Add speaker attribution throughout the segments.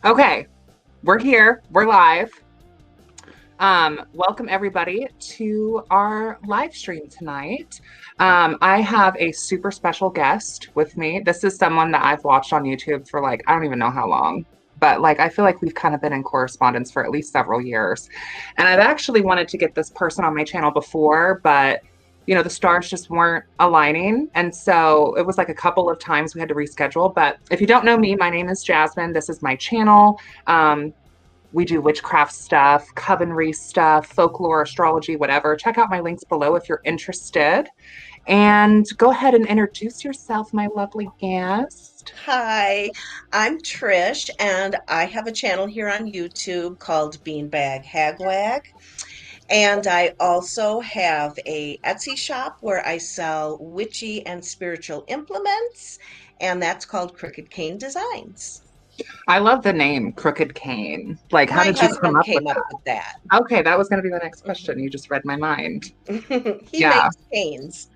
Speaker 1: Okay, we're here. We're live. Welcome everybody to our live stream tonight. I have a super special guest with me. This is someone that I've watched on YouTube for like, I don't even know how long, but like, I feel like we've kind of been in correspondence for at least several years. And I've actually wanted to get this person on my channel before, but the stars just weren't aligning. And so it was like a couple of times we had to reschedule. But if you don't know me, my name is Jasmine. This is my channel. We do witchcraft stuff, Covenry stuff, folklore, astrology, whatever. Check out my links below if you're interested. And go ahead and introduce yourself, my lovely guest.
Speaker 2: Hi, I'm Trish, and I have a channel here on YouTube called BeanBagHagWag. And I also have a Etsy shop where I sell witchy and spiritual implements, and that's called Crooked Cane Designs.
Speaker 1: I love the name Crooked Cane. Like, how
Speaker 2: My
Speaker 1: did you come
Speaker 2: husband
Speaker 1: up with
Speaker 2: came up
Speaker 1: that?
Speaker 2: with that.
Speaker 1: Okay, that was going to be the next question. You just read my mind.
Speaker 2: He
Speaker 1: Yeah.
Speaker 2: makes canes.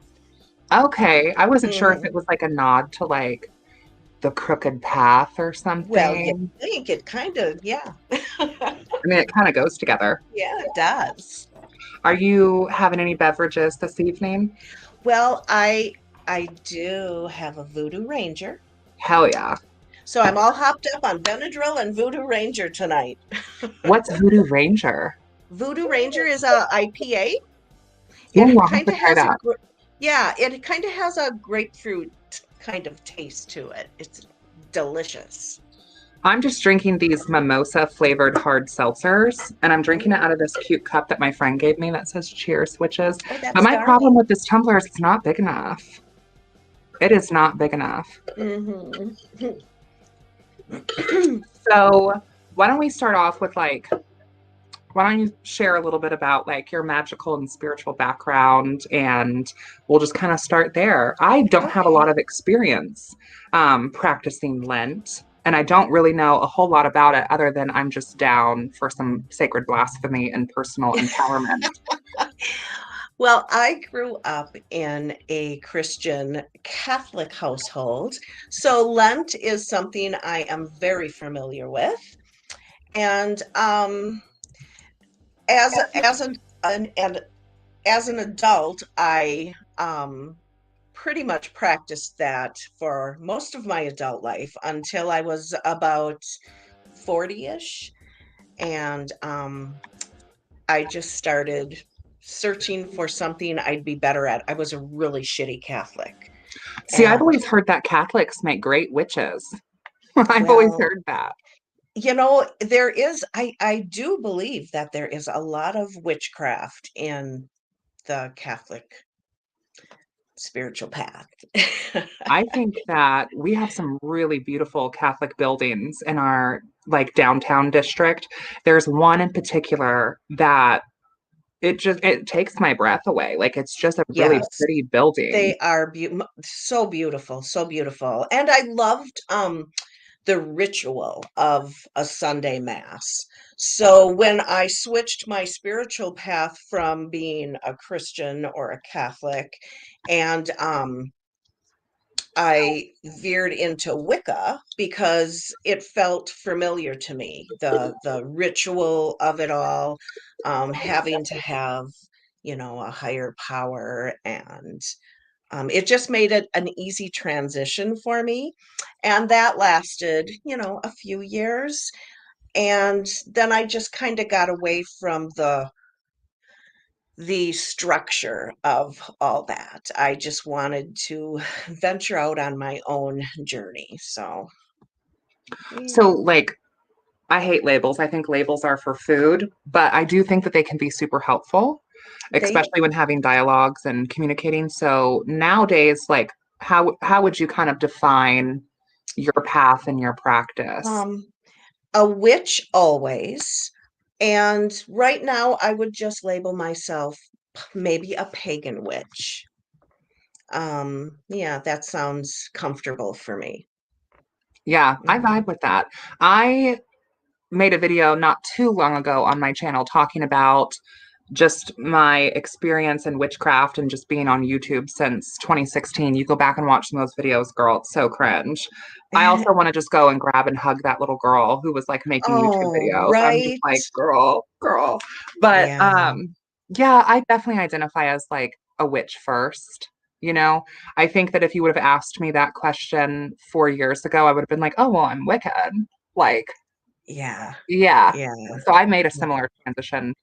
Speaker 1: Okay. I wasn't sure if
Speaker 2: hmm
Speaker 1: it was like a nod to like the crooked path or
Speaker 2: Well, you
Speaker 1: something.
Speaker 2: think it kind of, yeah.
Speaker 1: I mean, it kind of goes together.
Speaker 2: Yeah, it does.
Speaker 1: Are you having any beverages this evening?
Speaker 2: Well, I do have a Voodoo Ranger.
Speaker 1: Hell yeah.
Speaker 2: So I'm all hopped up on Benadryl and Voodoo Ranger tonight.
Speaker 1: What's Voodoo Ranger?
Speaker 2: Voodoo Ranger is a IPA.
Speaker 1: Ooh,
Speaker 2: It
Speaker 1: I'll have
Speaker 2: kind
Speaker 1: to
Speaker 2: of
Speaker 1: try
Speaker 2: has
Speaker 1: that.
Speaker 2: yeah, it kind of has a grapefruit kind of taste to it. It's delicious.
Speaker 1: I'm just drinking these mimosa flavored hard seltzers, and I'm drinking it out of this
Speaker 2: Mm.
Speaker 1: cute cup that my friend gave me that says Cheers Witches.
Speaker 2: Oh,
Speaker 1: But
Speaker 2: that's
Speaker 1: my problem
Speaker 2: darling.
Speaker 1: with this tumbler is it's not big enough. It is not big enough.
Speaker 2: hmm
Speaker 1: So, why don't we start off with like, why don't you share a little bit about like your magical and spiritual background, and we'll just kind of start there. I don't have a lot
Speaker 2: Okay.
Speaker 1: of experience practicing Lent, and I don't really know a whole lot about it other than I'm just down for some sacred blasphemy and personal empowerment.
Speaker 2: Well, I grew up in a Christian Catholic household, so Lent is something I am very familiar with. And as an as an adult, I pretty much practiced that for most of my adult life until I was about 40-ish. And I just started searching for something I'd be better at. I was a really shitty Catholic.
Speaker 1: See, I've
Speaker 2: And
Speaker 1: always heard that Catholics make great witches. I've always
Speaker 2: well,
Speaker 1: heard that.
Speaker 2: I do believe that there is a lot of witchcraft in the Catholic spiritual path.
Speaker 1: I think that we have some really beautiful Catholic buildings in our like downtown district. There's one in particular that it takes my breath away. Like it's just a really
Speaker 2: Yes,
Speaker 1: pretty building.
Speaker 2: they are so beautiful, so beautiful. And I loved the ritual of a Sunday Mass. So when I switched my spiritual path from being a Christian or a Catholic, and I veered into Wicca because it felt familiar to me, the ritual of it all, having to have, a higher power, and it just made it an easy transition for me. And that lasted, a few years. And then I just kind of got away from the structure of all that. I just wanted to venture out on my own journey. So,
Speaker 1: So
Speaker 2: yeah.
Speaker 1: like I hate labels. I think labels are for food, but I do think that they can be super helpful,
Speaker 2: They
Speaker 1: especially when having dialogues and communicating. So nowadays, like how would you kind of define your path and your practice?
Speaker 2: um a witch always. And right now I would just label myself maybe a pagan witch. Yeah, that sounds comfortable for me.
Speaker 1: Yeah, I
Speaker 2: Mhm.
Speaker 1: vibe with that. I made a video not too long ago on my channel talking about just my experience in witchcraft and just being on YouTube since 2016. You go back and watch some of those videos, girl, it's so cringe. I also want to just go and grab and hug that little girl who was like making YouTube
Speaker 2: Oh,
Speaker 1: videos. I'm just
Speaker 2: right.
Speaker 1: like, girl, girl. But
Speaker 2: Yeah,
Speaker 1: yeah, I definitely identify as like a witch first. You know, I think that if you would have asked me that question 4 years ago, I would have been like, oh, well, I'm Wiccan. Like,
Speaker 2: yeah,
Speaker 1: yeah.
Speaker 2: yeah.
Speaker 1: So I made a
Speaker 2: Yeah.
Speaker 1: similar transition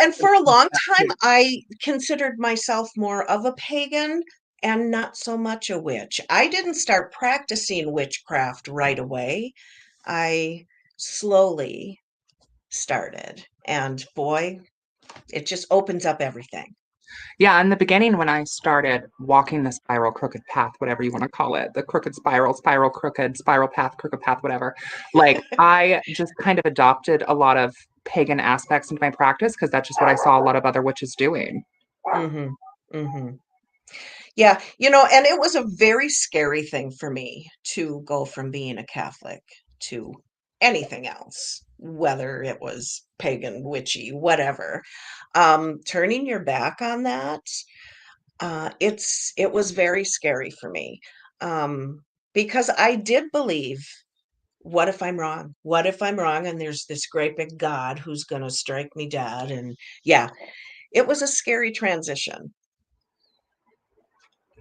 Speaker 2: And for a long time,
Speaker 1: too.
Speaker 2: I considered myself more of a pagan and not so much a witch. I didn't start practicing witchcraft right away. I slowly started, and boy, it just opens up everything.
Speaker 1: Yeah, in the beginning, when I started walking the spiral crooked path, whatever you want to call it, the crooked spiral, spiral crooked, spiral path, crooked path, whatever, like I just kind of adopted a lot of pagan aspects into my practice because that's just what I saw a lot of other witches doing.
Speaker 2: Hmm. Hmm. Yeah, and it was a very scary thing for me to go from being a Catholic to anything else, whether it was pagan, witchy, whatever. Turning your back on that, it was very scary for me. Because I did believe, what if I'm wrong? What if I'm wrong and there's this great big God who's gonna strike me dead? And yeah, it was a scary transition.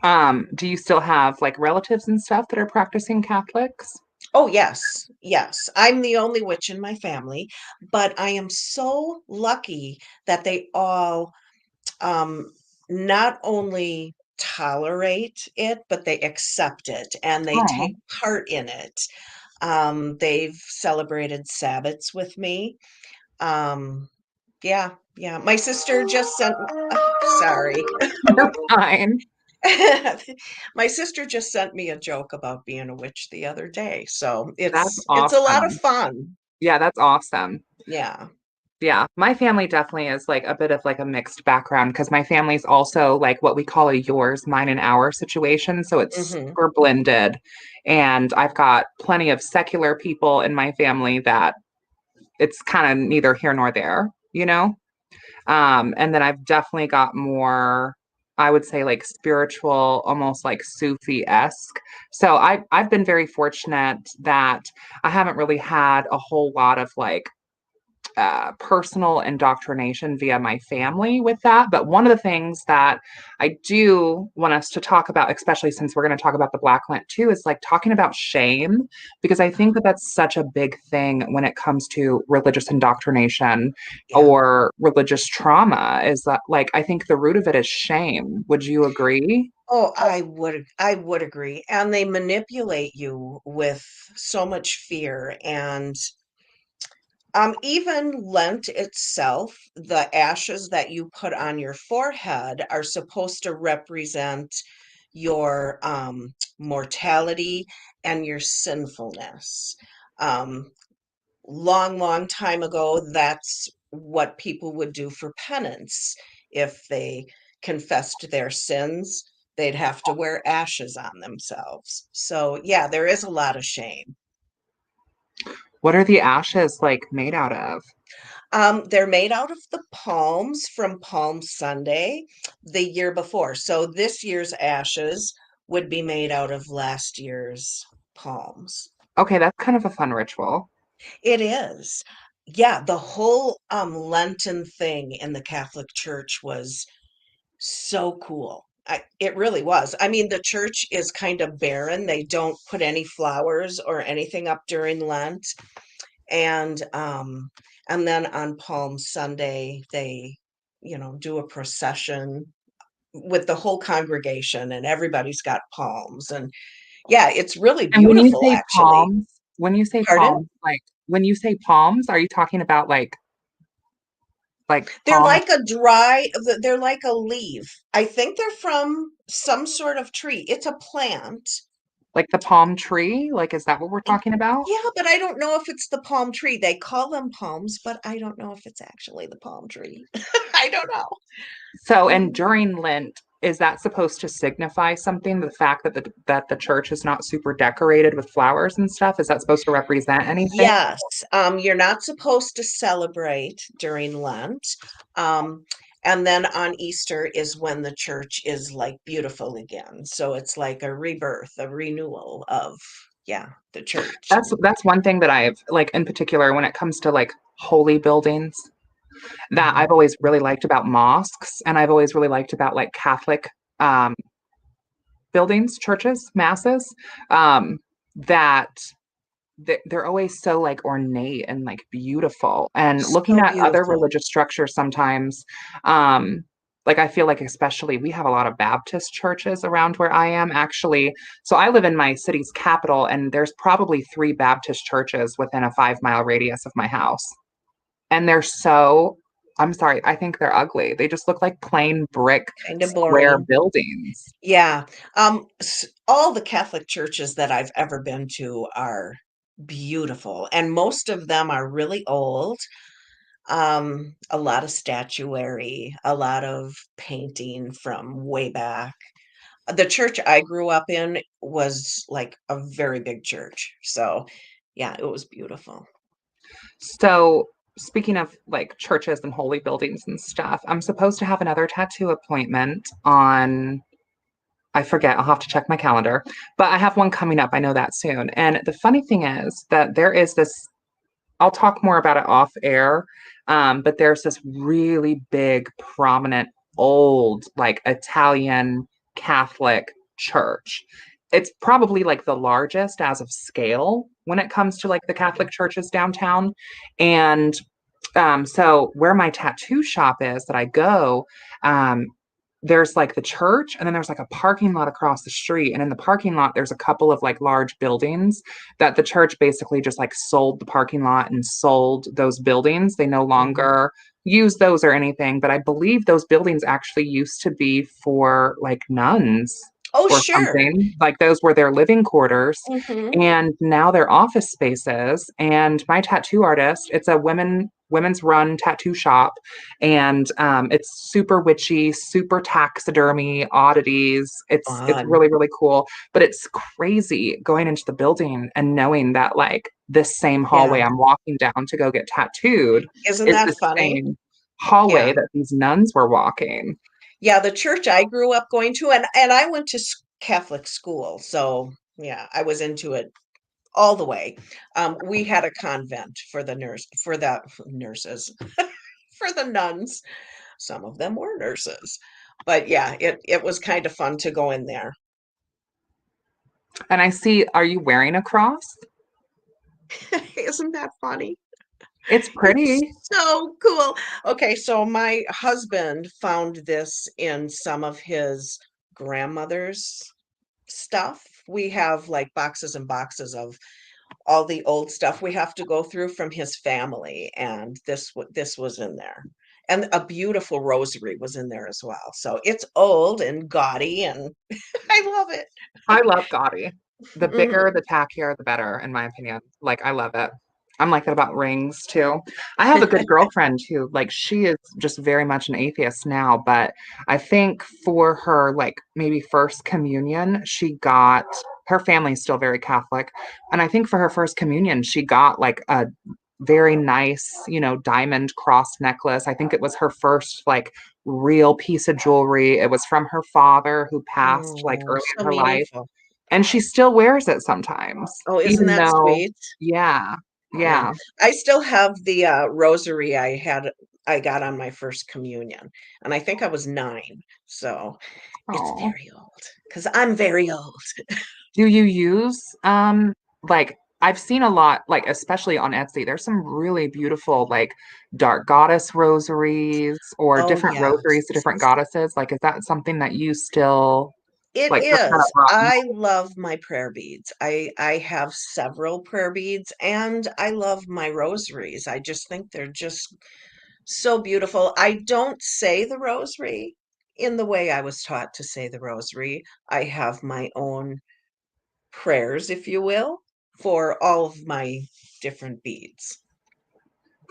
Speaker 1: Do you still have like relatives and stuff that are practicing Catholics?
Speaker 2: Oh, yes, yes. I'm the only witch in my family, but I am so lucky that they all um, not only tolerate it, but they accept it and they
Speaker 1: Oh,
Speaker 2: take part in it. They've celebrated Sabbats with me. Um, yeah, yeah. My sister just sent, sorry.
Speaker 1: you're fine.
Speaker 2: My sister just sent me a joke about being a witch the other day. So
Speaker 1: That's
Speaker 2: it's a lot of
Speaker 1: awesome.
Speaker 2: fun.
Speaker 1: Yeah, that's awesome.
Speaker 2: Yeah.
Speaker 1: Yeah, my family definitely is like a bit of like a mixed background because my family's also like what we call a yours, mine, and our situation. So it's
Speaker 2: Hmm.
Speaker 1: super blended. And I've got plenty of secular people in my family that it's kind of neither here nor there, you know? And then I've definitely got more, I would say like spiritual, almost like Sufi-esque. So I've been very fortunate that I haven't really had a whole lot of like personal indoctrination via my family with that. But one of the things that I do want us to talk about, especially since we're going to talk about the Black Lent too, is like talking about shame, because I think that that's such a big thing when it comes to religious indoctrination
Speaker 2: Yeah.
Speaker 1: or religious trauma. Is that like, I think the root of it is shame. Would you agree?
Speaker 2: Oh, I would agree. And they manipulate you with so much fear. And even Lent itself, the ashes that you put on your forehead are supposed to represent your mortality and your sinfulness. Um, Long, long time ago, that's what people would do for penance. If they confessed their sins, they'd have to wear ashes on themselves. So, yeah, there is a lot of shame.
Speaker 1: What are the ashes like made out of?
Speaker 2: They're made out of the palms from Palm Sunday the year before. So, this year's ashes would be made out of last year's palms.
Speaker 1: Okay, that's kind of a fun ritual.
Speaker 2: It is. Yeah, the whole Lenten thing in the Catholic Church was so cool. It really was. I mean, the church is kind of barren. They don't put any flowers or anything up during Lent. And then on Palm Sunday, they, do a procession with the whole congregation and everybody's got palms. And yeah, it's really
Speaker 1: And
Speaker 2: beautiful actually.
Speaker 1: when you say
Speaker 2: Pardon?
Speaker 1: palms, like when you say palms, are you talking about like
Speaker 2: They're
Speaker 1: palm
Speaker 2: like a dry, they're like a leaf. I think they're from some sort of tree. It's a plant.
Speaker 1: like the palm tree? Like is that what we're talking about?
Speaker 2: Yeah, but I don't know if it's the palm tree. They call them palms, but I don't know if it's actually the palm tree. I don't know.
Speaker 1: So and
Speaker 2: Mhm.
Speaker 1: during Lent, is that supposed to signify something? The fact that the church is not super decorated with flowers and stuff, is that supposed to represent anything?
Speaker 2: Yes, you're not supposed to celebrate during Lent. Um, and then on Easter is when the church is like beautiful again. So it's like a rebirth, a renewal of, yeah, the church.
Speaker 1: That's one thing that I've like in particular when it comes to like holy buildings that
Speaker 2: Mhm.
Speaker 1: I've always really liked about mosques, and I've always really liked about like Catholic um, buildings, churches, masses, that they're always so like ornate and like beautiful. And looking
Speaker 2: So
Speaker 1: at other
Speaker 2: beautiful.
Speaker 1: religious structures sometimes, um, like I feel like especially we have a lot of Baptist churches around where I am actually. So I live in my city's capital, and there's probably three Baptist churches within a 5 mile radius of my house. And they're so, I'm sorry, I think they're ugly. They just look like plain brick
Speaker 2: Kind of
Speaker 1: square
Speaker 2: boring.
Speaker 1: buildings.
Speaker 2: Yeah. All the Catholic churches that I've ever been to are beautiful, and most of them are really old. A lot of statuary, a lot of painting from way back. The church I grew up in was like a very big church. So, yeah, it was beautiful.
Speaker 1: So, speaking of like churches and holy buildings and stuff, I'm supposed to have another tattoo appointment on, I forget, I'll have to check my calendar, but I have one coming up. I know that soon. And the funny thing is that there is this, I'll talk more about it off air, but there's this really big, prominent, old, like Italian Catholic church. It's probably like the largest as of scale when it comes to like the Catholic churches downtown. And so where my tattoo shop is that I go, um, there's like the church, and then there's like a parking lot across the street. And in the parking lot, there's a couple of like large buildings that the church basically just like sold the parking lot and sold those buildings. They no
Speaker 2: Mhm.
Speaker 1: longer use those or anything, but I believe those buildings actually used to be for like nuns
Speaker 2: Oh,
Speaker 1: or
Speaker 2: sure.
Speaker 1: something. Like those were their living quarters.
Speaker 2: Hmm.
Speaker 1: And now they're office spaces. And my tattoo artist, it's a women's run tattoo shop, and it's super witchy, super taxidermy oddities. It's
Speaker 2: Fun.
Speaker 1: really really cool, but it's crazy going into the building and knowing that like this same hallway
Speaker 2: Yeah.
Speaker 1: I'm walking down to go get tattooed
Speaker 2: Isn't
Speaker 1: is
Speaker 2: that
Speaker 1: the
Speaker 2: funny?
Speaker 1: same hallway
Speaker 2: Yeah.
Speaker 1: that these nuns were walking.
Speaker 2: Yeah, the church I grew up going to, and I went to Catholic school, so yeah, I was into it all the way. We had a convent for the nurses, for the nuns. Some of them were nurses, but yeah, it was kind of fun to go in there.
Speaker 1: And I see, are you wearing a cross?
Speaker 2: Isn't that funny?
Speaker 1: It's
Speaker 2: It's
Speaker 1: pretty.
Speaker 2: so cool. Okay, so my husband found this in some of his grandmother's stuff. We have like boxes and boxes of all the old stuff we have to go through from his family, and this was in there. And a beautiful rosary was in there as well. So it's old and gaudy, and I love it.
Speaker 1: I love gaudy. The bigger,
Speaker 2: Mhm.
Speaker 1: the tackier, the better, in my opinion. Like, I love it. I'm like that about rings too. I have a good girlfriend who, like, she is just very much an atheist now, but I think for her, like, maybe first communion, she got, her family's still very Catholic. And I think for her first communion, she got like a very nice, diamond cross necklace. I think it was her first, like, real piece of jewelry. It was from her father who passed, like,
Speaker 2: Oh,
Speaker 1: early
Speaker 2: so
Speaker 1: in her life,
Speaker 2: meaningful.
Speaker 1: and she still wears it sometimes,
Speaker 2: Oh, isn't
Speaker 1: even
Speaker 2: that
Speaker 1: though,
Speaker 2: sweet?
Speaker 1: yeah,
Speaker 2: Yeah.
Speaker 1: yeah.
Speaker 2: I still have the rosary I got on my first communion, and I think I was 9. So it's
Speaker 1: Oh,
Speaker 2: very old because I'm very old.
Speaker 1: do you use like I've seen a lot, like especially on Etsy, there's some really beautiful like dark goddess rosaries or
Speaker 2: Oh,
Speaker 1: different rosaries to
Speaker 2: yes.
Speaker 1: different goddesses. Like, is that something that you still
Speaker 2: It
Speaker 1: like that's kind of
Speaker 2: is.
Speaker 1: brought you?
Speaker 2: I love my prayer beads. I have several prayer beads, and I love my rosaries. I just think they're just so beautiful. I don't say the rosary in the way I was taught to say the rosary. I have my own prayers, if you will, for all of my different beads.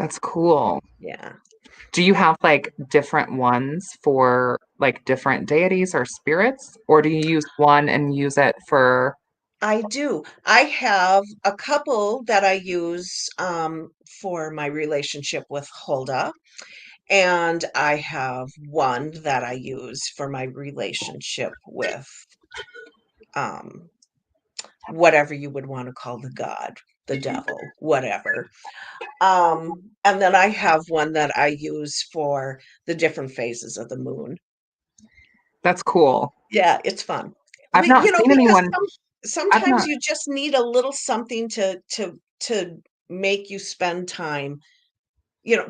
Speaker 1: That's cool.
Speaker 2: Yeah.
Speaker 1: Do you have like different ones for like different deities or spirits, or do you use one and use it for?
Speaker 2: I do. I have a couple that I use for my relationship with Hulda, and I have one that I use for my relationship with um, whatever you would want to call the god, the devil, whatever. And then I have one that I use for the different phases of the moon.
Speaker 1: That's cool.
Speaker 2: Yeah, it's fun.
Speaker 1: I've not seen
Speaker 2: Because
Speaker 1: anyone. I've
Speaker 2: sometimes
Speaker 1: not.
Speaker 2: you just need a little something to make you spend time.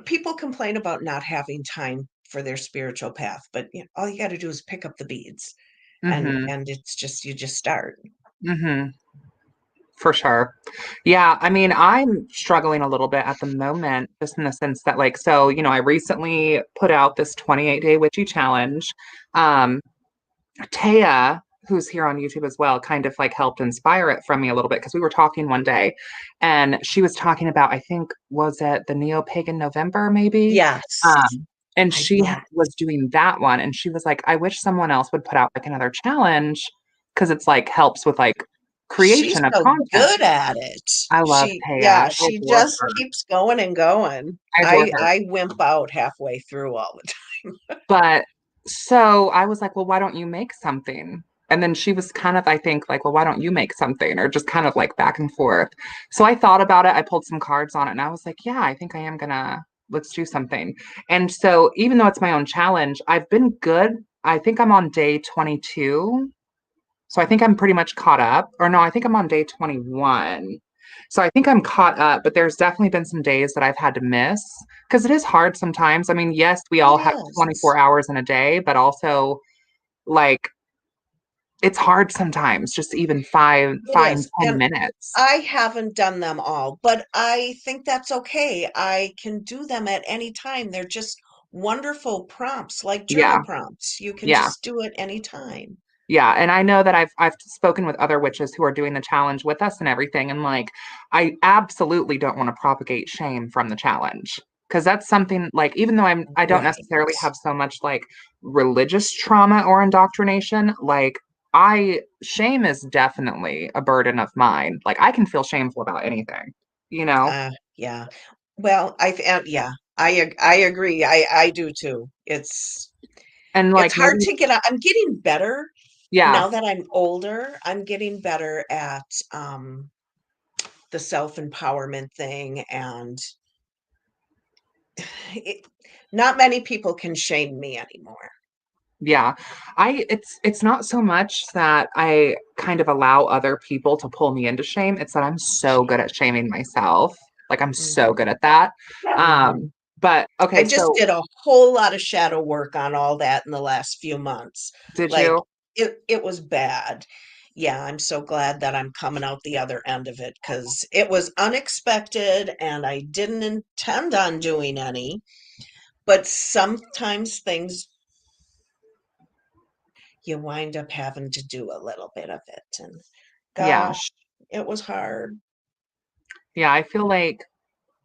Speaker 2: People complain about not having time for their spiritual path, but all you got to do is pick up the beads, and
Speaker 1: Mm-hmm.
Speaker 2: it's just you just start.
Speaker 1: Mm-hmm. For sure. Yeah, I mean, I'm struggling a little bit at the moment, just in the sense that, like, so, I recently put out this 28-day witchy challenge. Um, Taya, who's here on YouTube as well, kind of like helped inspire it from me a little bit because we were talking one day and she was talking about, I think, was it the Neo Pagan November, maybe?
Speaker 2: Yes,
Speaker 1: Um, and
Speaker 2: I
Speaker 1: she
Speaker 2: yes.
Speaker 1: was doing that one and she was like, I wish someone else would put out like another challenge because it's like helps with like
Speaker 2: She's
Speaker 1: creation of
Speaker 2: so
Speaker 1: content.
Speaker 2: good at it.
Speaker 1: I love
Speaker 2: Yeah,
Speaker 1: Taya. I
Speaker 2: she
Speaker 1: adore
Speaker 2: just
Speaker 1: her.
Speaker 2: keeps going and going.
Speaker 1: I adore
Speaker 2: I
Speaker 1: her.
Speaker 2: I wimp out halfway through all the time.
Speaker 1: But so I was like, well, why don't you make something? And then she was kind of, I think, like, well, why don't you make something? Or just kind of like back and forth. So I thought about it. I pulled some cards on it and I was like, yeah, I think I am gonna, let's do something. And so even though it's my own challenge, I've been good. I think I'm on day 22. So I think I'm pretty much caught up. Or no, I think I'm on day 21. So I think I'm caught up, but there's definitely been some days that I've had to miss because it is hard sometimes. I mean, yes, we
Speaker 2: It
Speaker 1: all have
Speaker 2: is.
Speaker 1: 24 hours in a day, but also like it's hard sometimes just even
Speaker 2: It
Speaker 1: find
Speaker 2: is.
Speaker 1: 10
Speaker 2: And
Speaker 1: minutes.
Speaker 2: I haven't done them all, but I think that's okay. I can do them at any time. They're just wonderful prompts, like journal
Speaker 1: Yeah.
Speaker 2: prompts. You can
Speaker 1: Yeah.
Speaker 2: just do it anytime.
Speaker 1: Yeah, and I know that I've spoken with other witches who are doing the challenge with us and everything, and like I absolutely don't want to propagate shame from the challenge because that's something like even though I don't
Speaker 2: Right.
Speaker 1: necessarily have so much like religious trauma or indoctrination, like I shame is definitely a burden of mine. Like I can feel shameful about anything, you know?
Speaker 2: Yeah. Well, yeah, I agree. I do too.
Speaker 1: And
Speaker 2: It's
Speaker 1: like
Speaker 2: hard
Speaker 1: maybe
Speaker 2: to get out. I'm getting better
Speaker 1: yeah,
Speaker 2: now that I'm older. I'm getting better at the self-empowerment thing, and it, not many people can shame me anymore.
Speaker 1: yeah. It's not so much that I kind of allow other people to pull me into shame. It's that I'm so good at shaming myself. Like I'm so good
Speaker 2: Hmm.
Speaker 1: at that.
Speaker 2: Hmm.
Speaker 1: But
Speaker 2: I
Speaker 1: okay,
Speaker 2: just
Speaker 1: so
Speaker 2: did a whole lot of shadow work on all that in the last few months.
Speaker 1: did
Speaker 2: Like
Speaker 1: you?
Speaker 2: it was bad. Yeah, I'm so glad that I'm coming out the other end of it because it was unexpected and I didn't intend on doing any. But sometimes things you wind up having to do a little bit of it. And
Speaker 1: Yeah.
Speaker 2: gosh, it was hard.
Speaker 1: Yeah, I feel like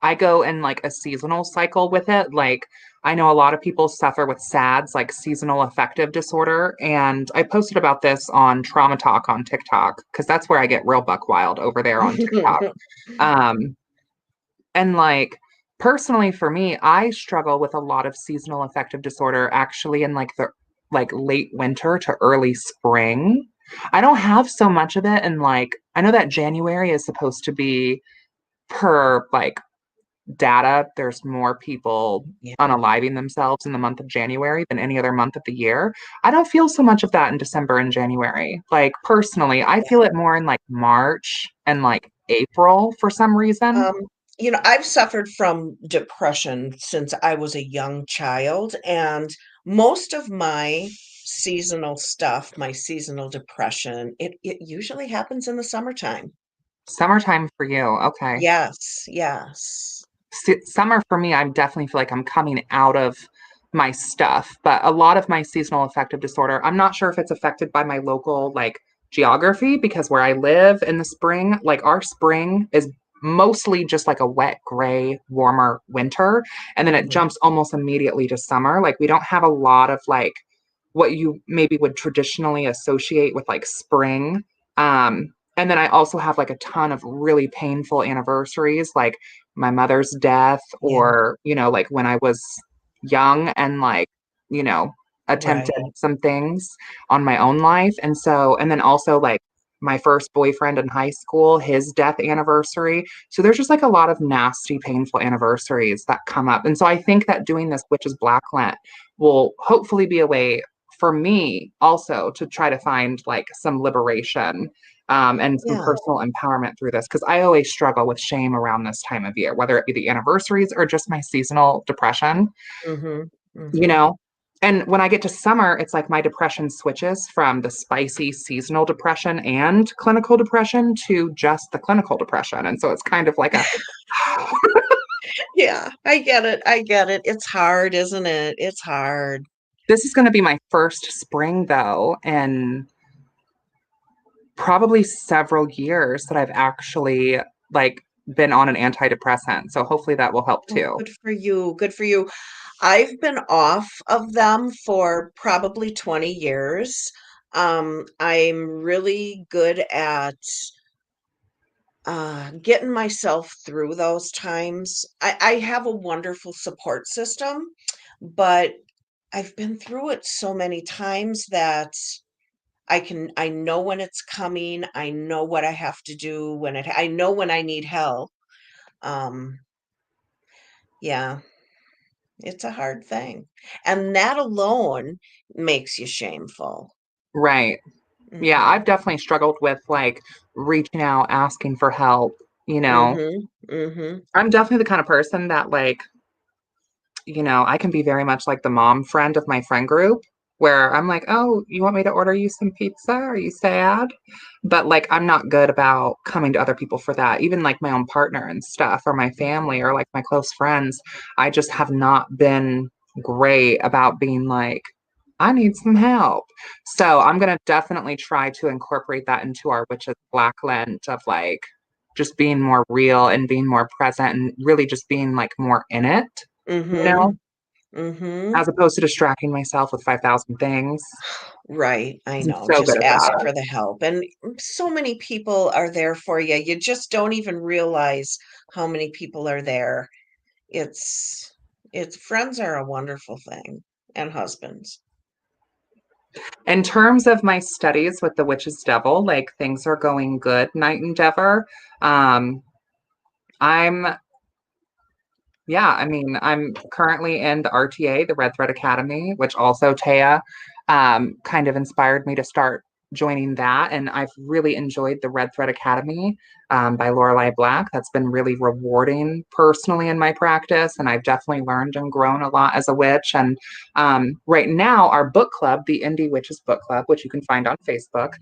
Speaker 1: I go in like a seasonal cycle with it. Like I know a lot of people suffer with SADS, like seasonal affective disorder. And I posted about this on Trauma Talk on TikTok because that's where I get real buck wild over there on TikTok. Um, and like personally for me, I struggle with a lot of seasonal affective disorder actually in like the like late winter to early spring. I don't have so much of it in like I know that January is supposed to be per like data, there's more people
Speaker 2: Yeah,
Speaker 1: unaliving themselves in the month of January than any other month of the year. I don't feel so much of that in December and January. Like personally, I feel
Speaker 2: yeah.
Speaker 1: it more in like March and like April for some reason.
Speaker 2: Um, I've suffered from depression since I was a young child, and most of my seasonal stuff, my seasonal depression, it usually happens in the summertime.
Speaker 1: Summertime for you. Okay.
Speaker 2: Yes, yes.
Speaker 1: Summer for me, I definitely feel like I'm coming out of my stuff, but a lot of my seasonal affective disorder, I'm not sure if it's affected by my local like geography because where I live in the spring, like our spring is mostly just like a wet, gray, warmer winter. And then it
Speaker 2: Mhm.
Speaker 1: jumps almost immediately to summer. Like we don't have a lot of like what you maybe would traditionally associate with like spring. And then I also have like a ton of really painful anniversaries, like my mother's death,
Speaker 2: Yeah,
Speaker 1: or, like when I was young and like, you know, attempted
Speaker 2: right.
Speaker 1: some things on my own life. And so, and then also like my first boyfriend in high school, his death anniversary. So there's just like a lot of nasty, painful anniversaries that come up. And so I think that doing this Witch's Black Lent will hopefully be a way for me also to try to find like some liberation and some
Speaker 2: Yeah.
Speaker 1: personal empowerment through this because I always struggle with shame around this time of year, whether it be the anniversaries or just my seasonal depression,
Speaker 2: Mhm.
Speaker 1: you
Speaker 2: Mhm.
Speaker 1: know? And when I get to summer, it's like my depression switches from the spicy seasonal depression and clinical depression to just the clinical depression. And so it's kind of like a,
Speaker 2: Yeah, I get it. I get it. It's hard, isn't it? It's hard.
Speaker 1: this is going to be my first spring though, and probably several years that I've actually like been on an antidepressant. So hopefully that will help
Speaker 2: Oh,
Speaker 1: too.
Speaker 2: good for you. Good for you. I've been off of them for probably 20 years. I'm really good at getting myself through those times. I have a wonderful support system, but I've been through it so many times that I know when it's coming. I know what I have to do I know when I need help. Um, yeah, it's a hard thing. And that alone makes you shameful.
Speaker 1: Right. Yeah,
Speaker 2: Mhm.
Speaker 1: I've definitely struggled with like reaching out, asking for help, you know.
Speaker 2: Mhm. Mhm.
Speaker 1: I'm definitely the kind of person that like, I can be very much like the mom friend of my friend group where I'm like, "Oh, you want me to order you some pizza? Are you sad?" But like I'm not good about coming to other people for that. Even like my own partner and stuff or my family or like my close friends, I just have not been great about being like I need some help. So I'm gonna definitely try to incorporate that into our Witches Black Lent of like just being more real and being more present and really just being like more in it, you know,
Speaker 2: Mhm. Mhm.
Speaker 1: as opposed to distracting myself with 5,000 things.
Speaker 2: Right, I
Speaker 1: 'Cause I'm
Speaker 2: know.
Speaker 1: so good
Speaker 2: Just
Speaker 1: at
Speaker 2: ask
Speaker 1: that.
Speaker 2: for the help. And so many people are there for you. You just don't even realize how many people are there. It's it's friends are a wonderful thing, and husbands.
Speaker 1: In terms of my studies with the Witch's Devil, like things are going good, Night Endeavor. Um, I'm Yeah, I mean, I'm currently in the RTA, the Red Thread Academy, which also Taya kind of inspired me to start joining that. And I've really enjoyed the Red Thread Academy by Lorelei Black. That's been really rewarding personally in my practice. And I've definitely learned and grown a lot as a witch. And right now, our book club, the Indie Witches Book Club, which you can find on Facebook,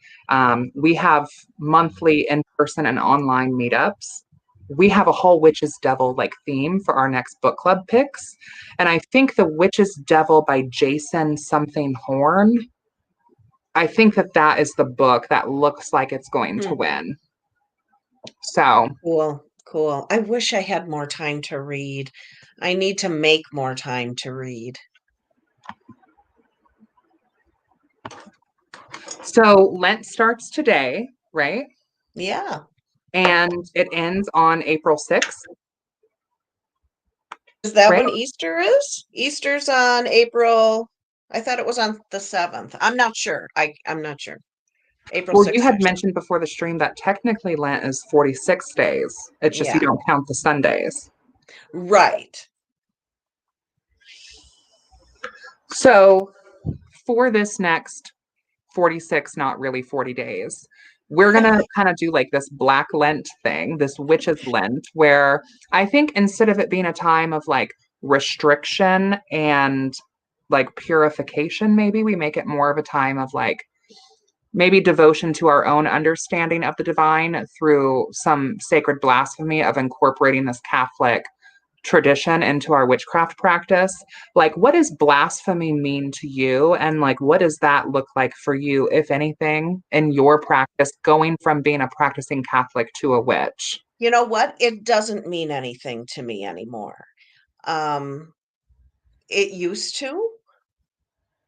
Speaker 1: we have monthly in person and online meetups. We have a whole witch's devil like theme for our next book club picks, and I think the Witch's Devil by Jason something Horn, I think that is the book that looks like it's going to
Speaker 2: Hmm.
Speaker 1: win. So
Speaker 2: Cool, cool. I wish I had more time to read. I need to make more time to read.
Speaker 1: Lent starts today, right?
Speaker 2: Yeah.
Speaker 1: And it ends on April 6th,
Speaker 2: Is that
Speaker 1: right?
Speaker 2: when Easter is? Easter's on April. I thought it was on the 7th. I'm not sure. I'm not sure. April
Speaker 1: Well, you
Speaker 2: 6th or
Speaker 1: had
Speaker 2: 7th.
Speaker 1: mentioned before the stream that technically Lent is 46 days. It's just you
Speaker 2: Yeah.
Speaker 1: don't count the Sundays.
Speaker 2: Right.
Speaker 1: So for this next 46, not really 40 days. We're going to kind of do like this Black Lent thing, this Witch's Lent, where I think instead of it being a time of like restriction and like purification, maybe we make it more of a time of like maybe devotion to our own understanding of the divine through some sacred blasphemy of incorporating this Catholic tradition into our witchcraft practice. Like, what does blasphemy mean to you? And like, what does that look like for you, if anything, in your practice, going from being a practicing Catholic to a witch?
Speaker 2: You know what? It doesn't mean anything to me anymore. Um, it used to,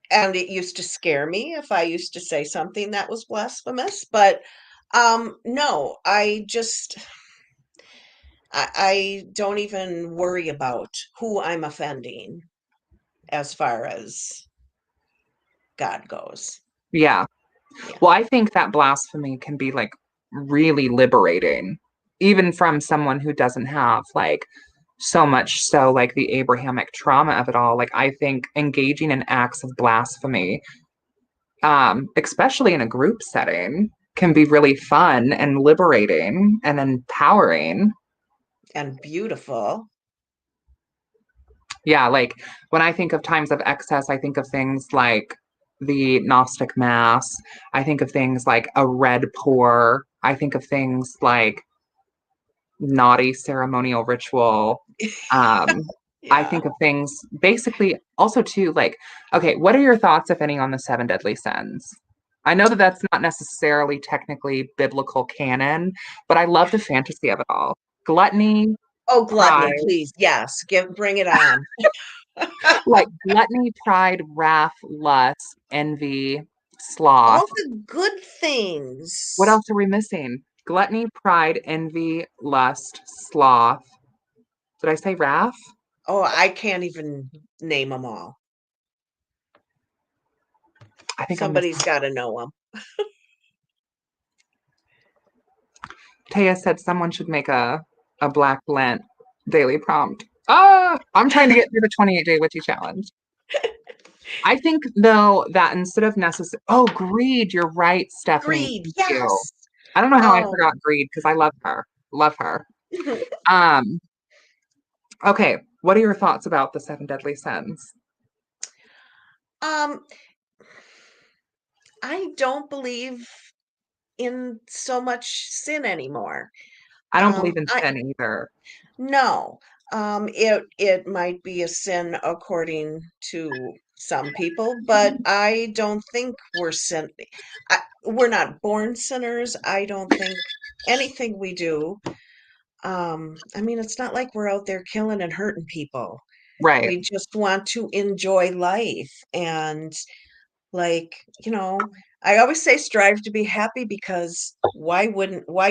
Speaker 2: and it used to scare me if I used to say something that was blasphemous, but no, I don't even worry about who I'm offending as far as God goes.
Speaker 1: Yeah.
Speaker 2: Yeah.
Speaker 1: Well, I think that blasphemy can be like really liberating, even from someone who doesn't have like so much so like the Abrahamic trauma of it all. Like I think engaging in acts of blasphemy, especially in a group setting, can be really fun and liberating and empowering.
Speaker 2: And beautiful.
Speaker 1: Yeah, like when I think of times of excess, I think of things like the Gnostic Mass. I think of things like a red pour. I think of things like naughty ceremonial ritual. Um, I
Speaker 2: Yeah.
Speaker 1: think of things basically also too like, okay, what are your thoughts, if any, on the seven deadly sins? I know that that's not necessarily technically biblical canon, but I love the fantasy of it all. Gluttony,
Speaker 2: Oh, gluttony,
Speaker 1: pride,
Speaker 2: please. Yes, bring it on.
Speaker 1: like gluttony, pride, wrath, lust, envy, sloth.
Speaker 2: All the good
Speaker 1: What
Speaker 2: things.
Speaker 1: else are we missing? Gluttony, pride, envy, lust, sloth. Did I say wrath?
Speaker 2: Oh, I can't even name them all.
Speaker 1: I think I'm
Speaker 2: Somebody's
Speaker 1: missing.
Speaker 2: got to know them.
Speaker 1: Taya said someone should make a Black Lent daily prompt. Ah, I'm trying to get through the 28-day witchy challenge. I think though that instead of necessary, oh, greed, you're right, Stephanie.
Speaker 2: Greed,
Speaker 1: Thank you.
Speaker 2: yes.
Speaker 1: I don't know how I
Speaker 2: Oh.
Speaker 1: forgot greed because I love her. Love her. Um, okay, what are your thoughts about the seven deadly sins?
Speaker 2: um, I don't believe in so much sin anymore.
Speaker 1: I don't believe in
Speaker 2: I
Speaker 1: sin either.
Speaker 2: No. It might be a sin according to some people, but I don't think we're not born sinners. I don't think anything we do. I mean, it's not like we're out there killing and hurting people.
Speaker 1: Right,
Speaker 2: We just want to enjoy life and like, I always say strive to be happy because why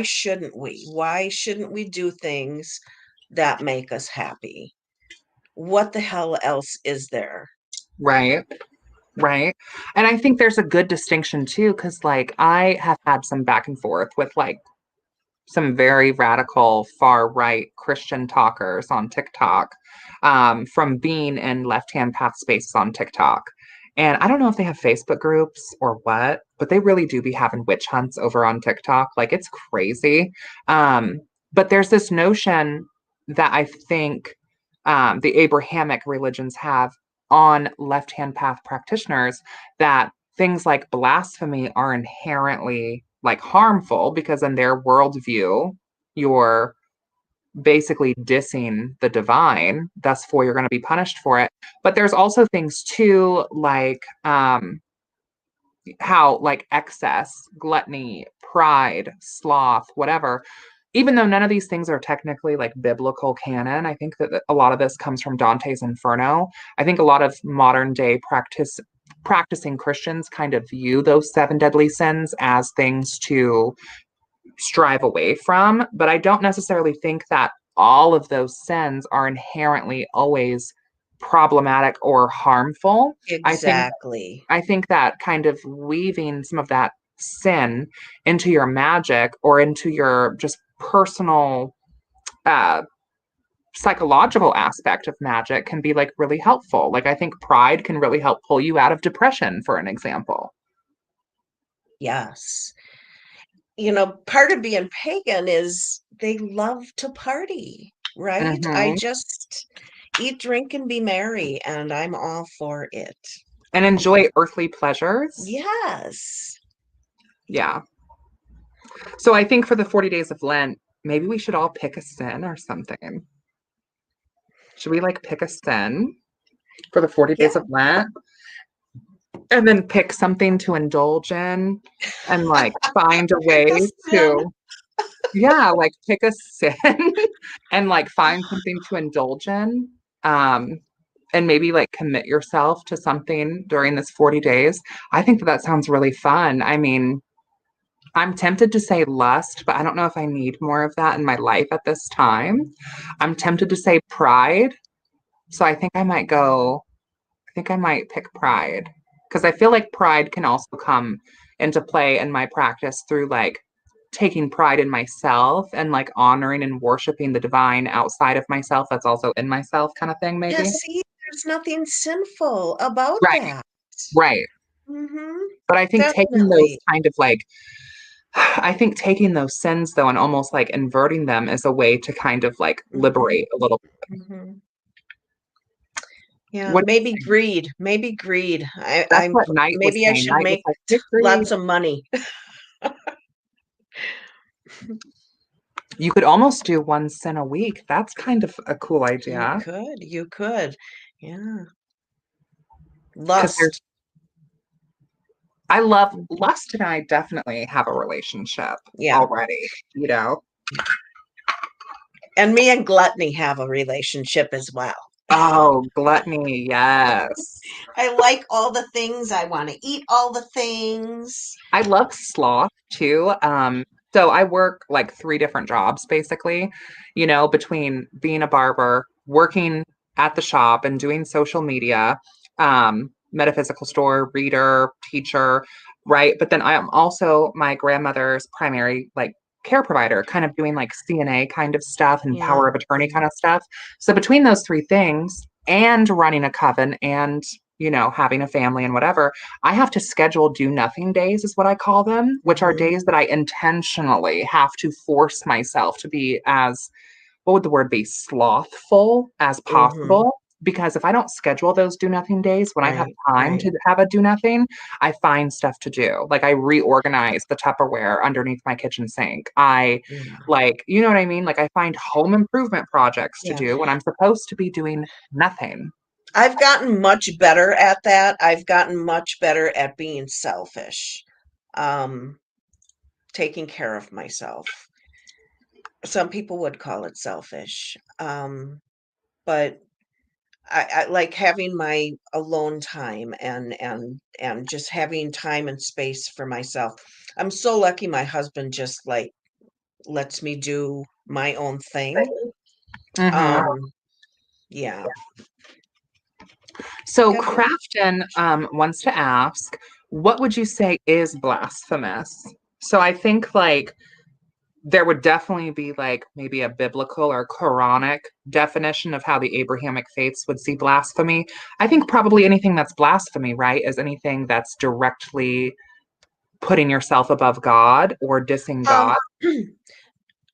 Speaker 2: shouldn't we? Why shouldn't we do things that make us happy? What the hell else is there?
Speaker 1: right, right. And I think there's a good distinction too, because like I have had some back and forth with like some very radical far right Christian talkers on TikTok, from being in left hand path spaces on TikTok. And I don't know if they have Facebook groups or what, but they really do be having witch hunts over on TikTok. Like it's crazy. Um, but there's this notion that I think the Abrahamic religions have on left hand path practitioners that things like blasphemy are inherently like harmful because in their worldview, you're basically dissing the divine, thus for you're going to be punished for it. But there's also things too like how like excess, gluttony, pride, sloth, whatever. Even though none of these things are technically like biblical canon, I think that a lot of this comes from Dante's Inferno. I think a lot of modern day practicing Christians kind of view those seven deadly sins as things to strive away from, but I don't necessarily think that all of those sins are inherently always problematic or harmful. I think
Speaker 2: Exactly.
Speaker 1: I think that kind of weaving some of that sin into your magic or into your just personal uh, psychological aspect of magic can be like really helpful. Like I think pride can really help pull you out of depression, for an example.
Speaker 2: Yes. Part of being pagan is they love to party, right? I
Speaker 1: Hmm.
Speaker 2: just eat, drink, and be merry, and I'm all for it.
Speaker 1: And enjoy earthly pleasures.
Speaker 2: Yes.
Speaker 1: Yeah. So I think for the 40 days of Lent, maybe we should all pick a sin or something. Should we like pick a sin for the 40 days
Speaker 2: Yeah.
Speaker 1: of Lent and then pick something to indulge in and like find a
Speaker 2: Pick a
Speaker 1: way
Speaker 2: sin.
Speaker 1: to Yeah, like pick a sin and like find something to indulge in. Um, and maybe like commit yourself to something during this 40 days. I think that that sounds really fun. I mean, I'm tempted to say lust, but I don't know if I need more of that in my life at this time. I'm tempted to say pride. So I think I might pick pride because I feel like pride can also come into play in my practice through like taking pride in myself and like honoring and worshiping the divine outside of myself that's also in myself kind of thing,
Speaker 2: Yeah,
Speaker 1: maybe.
Speaker 2: see, there's nothing sinful about
Speaker 1: Right,
Speaker 2: that.
Speaker 1: right.
Speaker 2: Mm-hmm.
Speaker 1: But I think taking those
Speaker 2: Definitely.
Speaker 1: kind of like, I think taking those sins though and almost like inverting them is a way to kind of like
Speaker 2: Mm-hmm.
Speaker 1: liberate a little.
Speaker 2: Mm-hmm. Yeah,
Speaker 1: What do you
Speaker 2: maybe
Speaker 1: think?
Speaker 2: greed. Maybe greed.
Speaker 1: That's what Knight was
Speaker 2: Maybe I
Speaker 1: saying.
Speaker 2: should
Speaker 1: Knight was
Speaker 2: make
Speaker 1: like, victory.
Speaker 2: lots of money.
Speaker 1: You could almost do one sin a week. That's kind of a cool
Speaker 2: You
Speaker 1: idea.
Speaker 2: could, you could. Yeah.
Speaker 1: Because
Speaker 2: Lust.
Speaker 1: there's, I love Lust and I definitely have a relationship
Speaker 2: Yeah.
Speaker 1: already, you know?
Speaker 2: And me and gluttony have a relationship as well.
Speaker 1: Oh, gluttony, yes.
Speaker 2: I like all the things. I want to eat all the things.
Speaker 1: I love sloth too. So I work like three different jobs basically, you know, between being a barber, working at the shop and doing social media, metaphysical store, reader, teacher, right? But then I am also my grandmother's primary like care provider, kind of doing like CNA kind of stuff and
Speaker 2: Yeah.
Speaker 1: power of attorney
Speaker 2: Yeah.
Speaker 1: kind of stuff. So between those three things and running a coven and, you know, having a family and whatever, I have to schedule do nothing days, is what I call them, which are
Speaker 2: Mm-hmm.
Speaker 1: days that I intentionally have to force myself to be as, what would the word be, slothful as
Speaker 2: Mm-hmm.
Speaker 1: possible. Because if I don't schedule those do nothing days, when I have
Speaker 2: Right.
Speaker 1: time
Speaker 2: Right.
Speaker 1: to have a do nothing, I find stuff to do. Like I reorganize the Tupperware underneath my kitchen sink. I
Speaker 2: Yeah.
Speaker 1: like, you know what I mean? Like I find home improvement projects to
Speaker 2: Yeah.
Speaker 1: do when I'm supposed to be doing nothing.
Speaker 2: I've gotten much better at that. I've gotten much better at being selfish, um, taking care of myself. Some people would call it selfish. But I like having my alone time and just having time and space for myself. I'm so lucky my husband just like lets me do my own thing.
Speaker 1: Mhm.
Speaker 2: Um, yeah.
Speaker 1: So
Speaker 2: Go ahead.
Speaker 1: Crafton wants to ask, what would you say is blasphemous? So I think like there would definitely be like maybe a biblical or Quranic definition of how the Abrahamic faiths would see blasphemy. I think probably anything that's blasphemy, right, is anything that's directly putting yourself above God or dissing
Speaker 2: Um,
Speaker 1: God.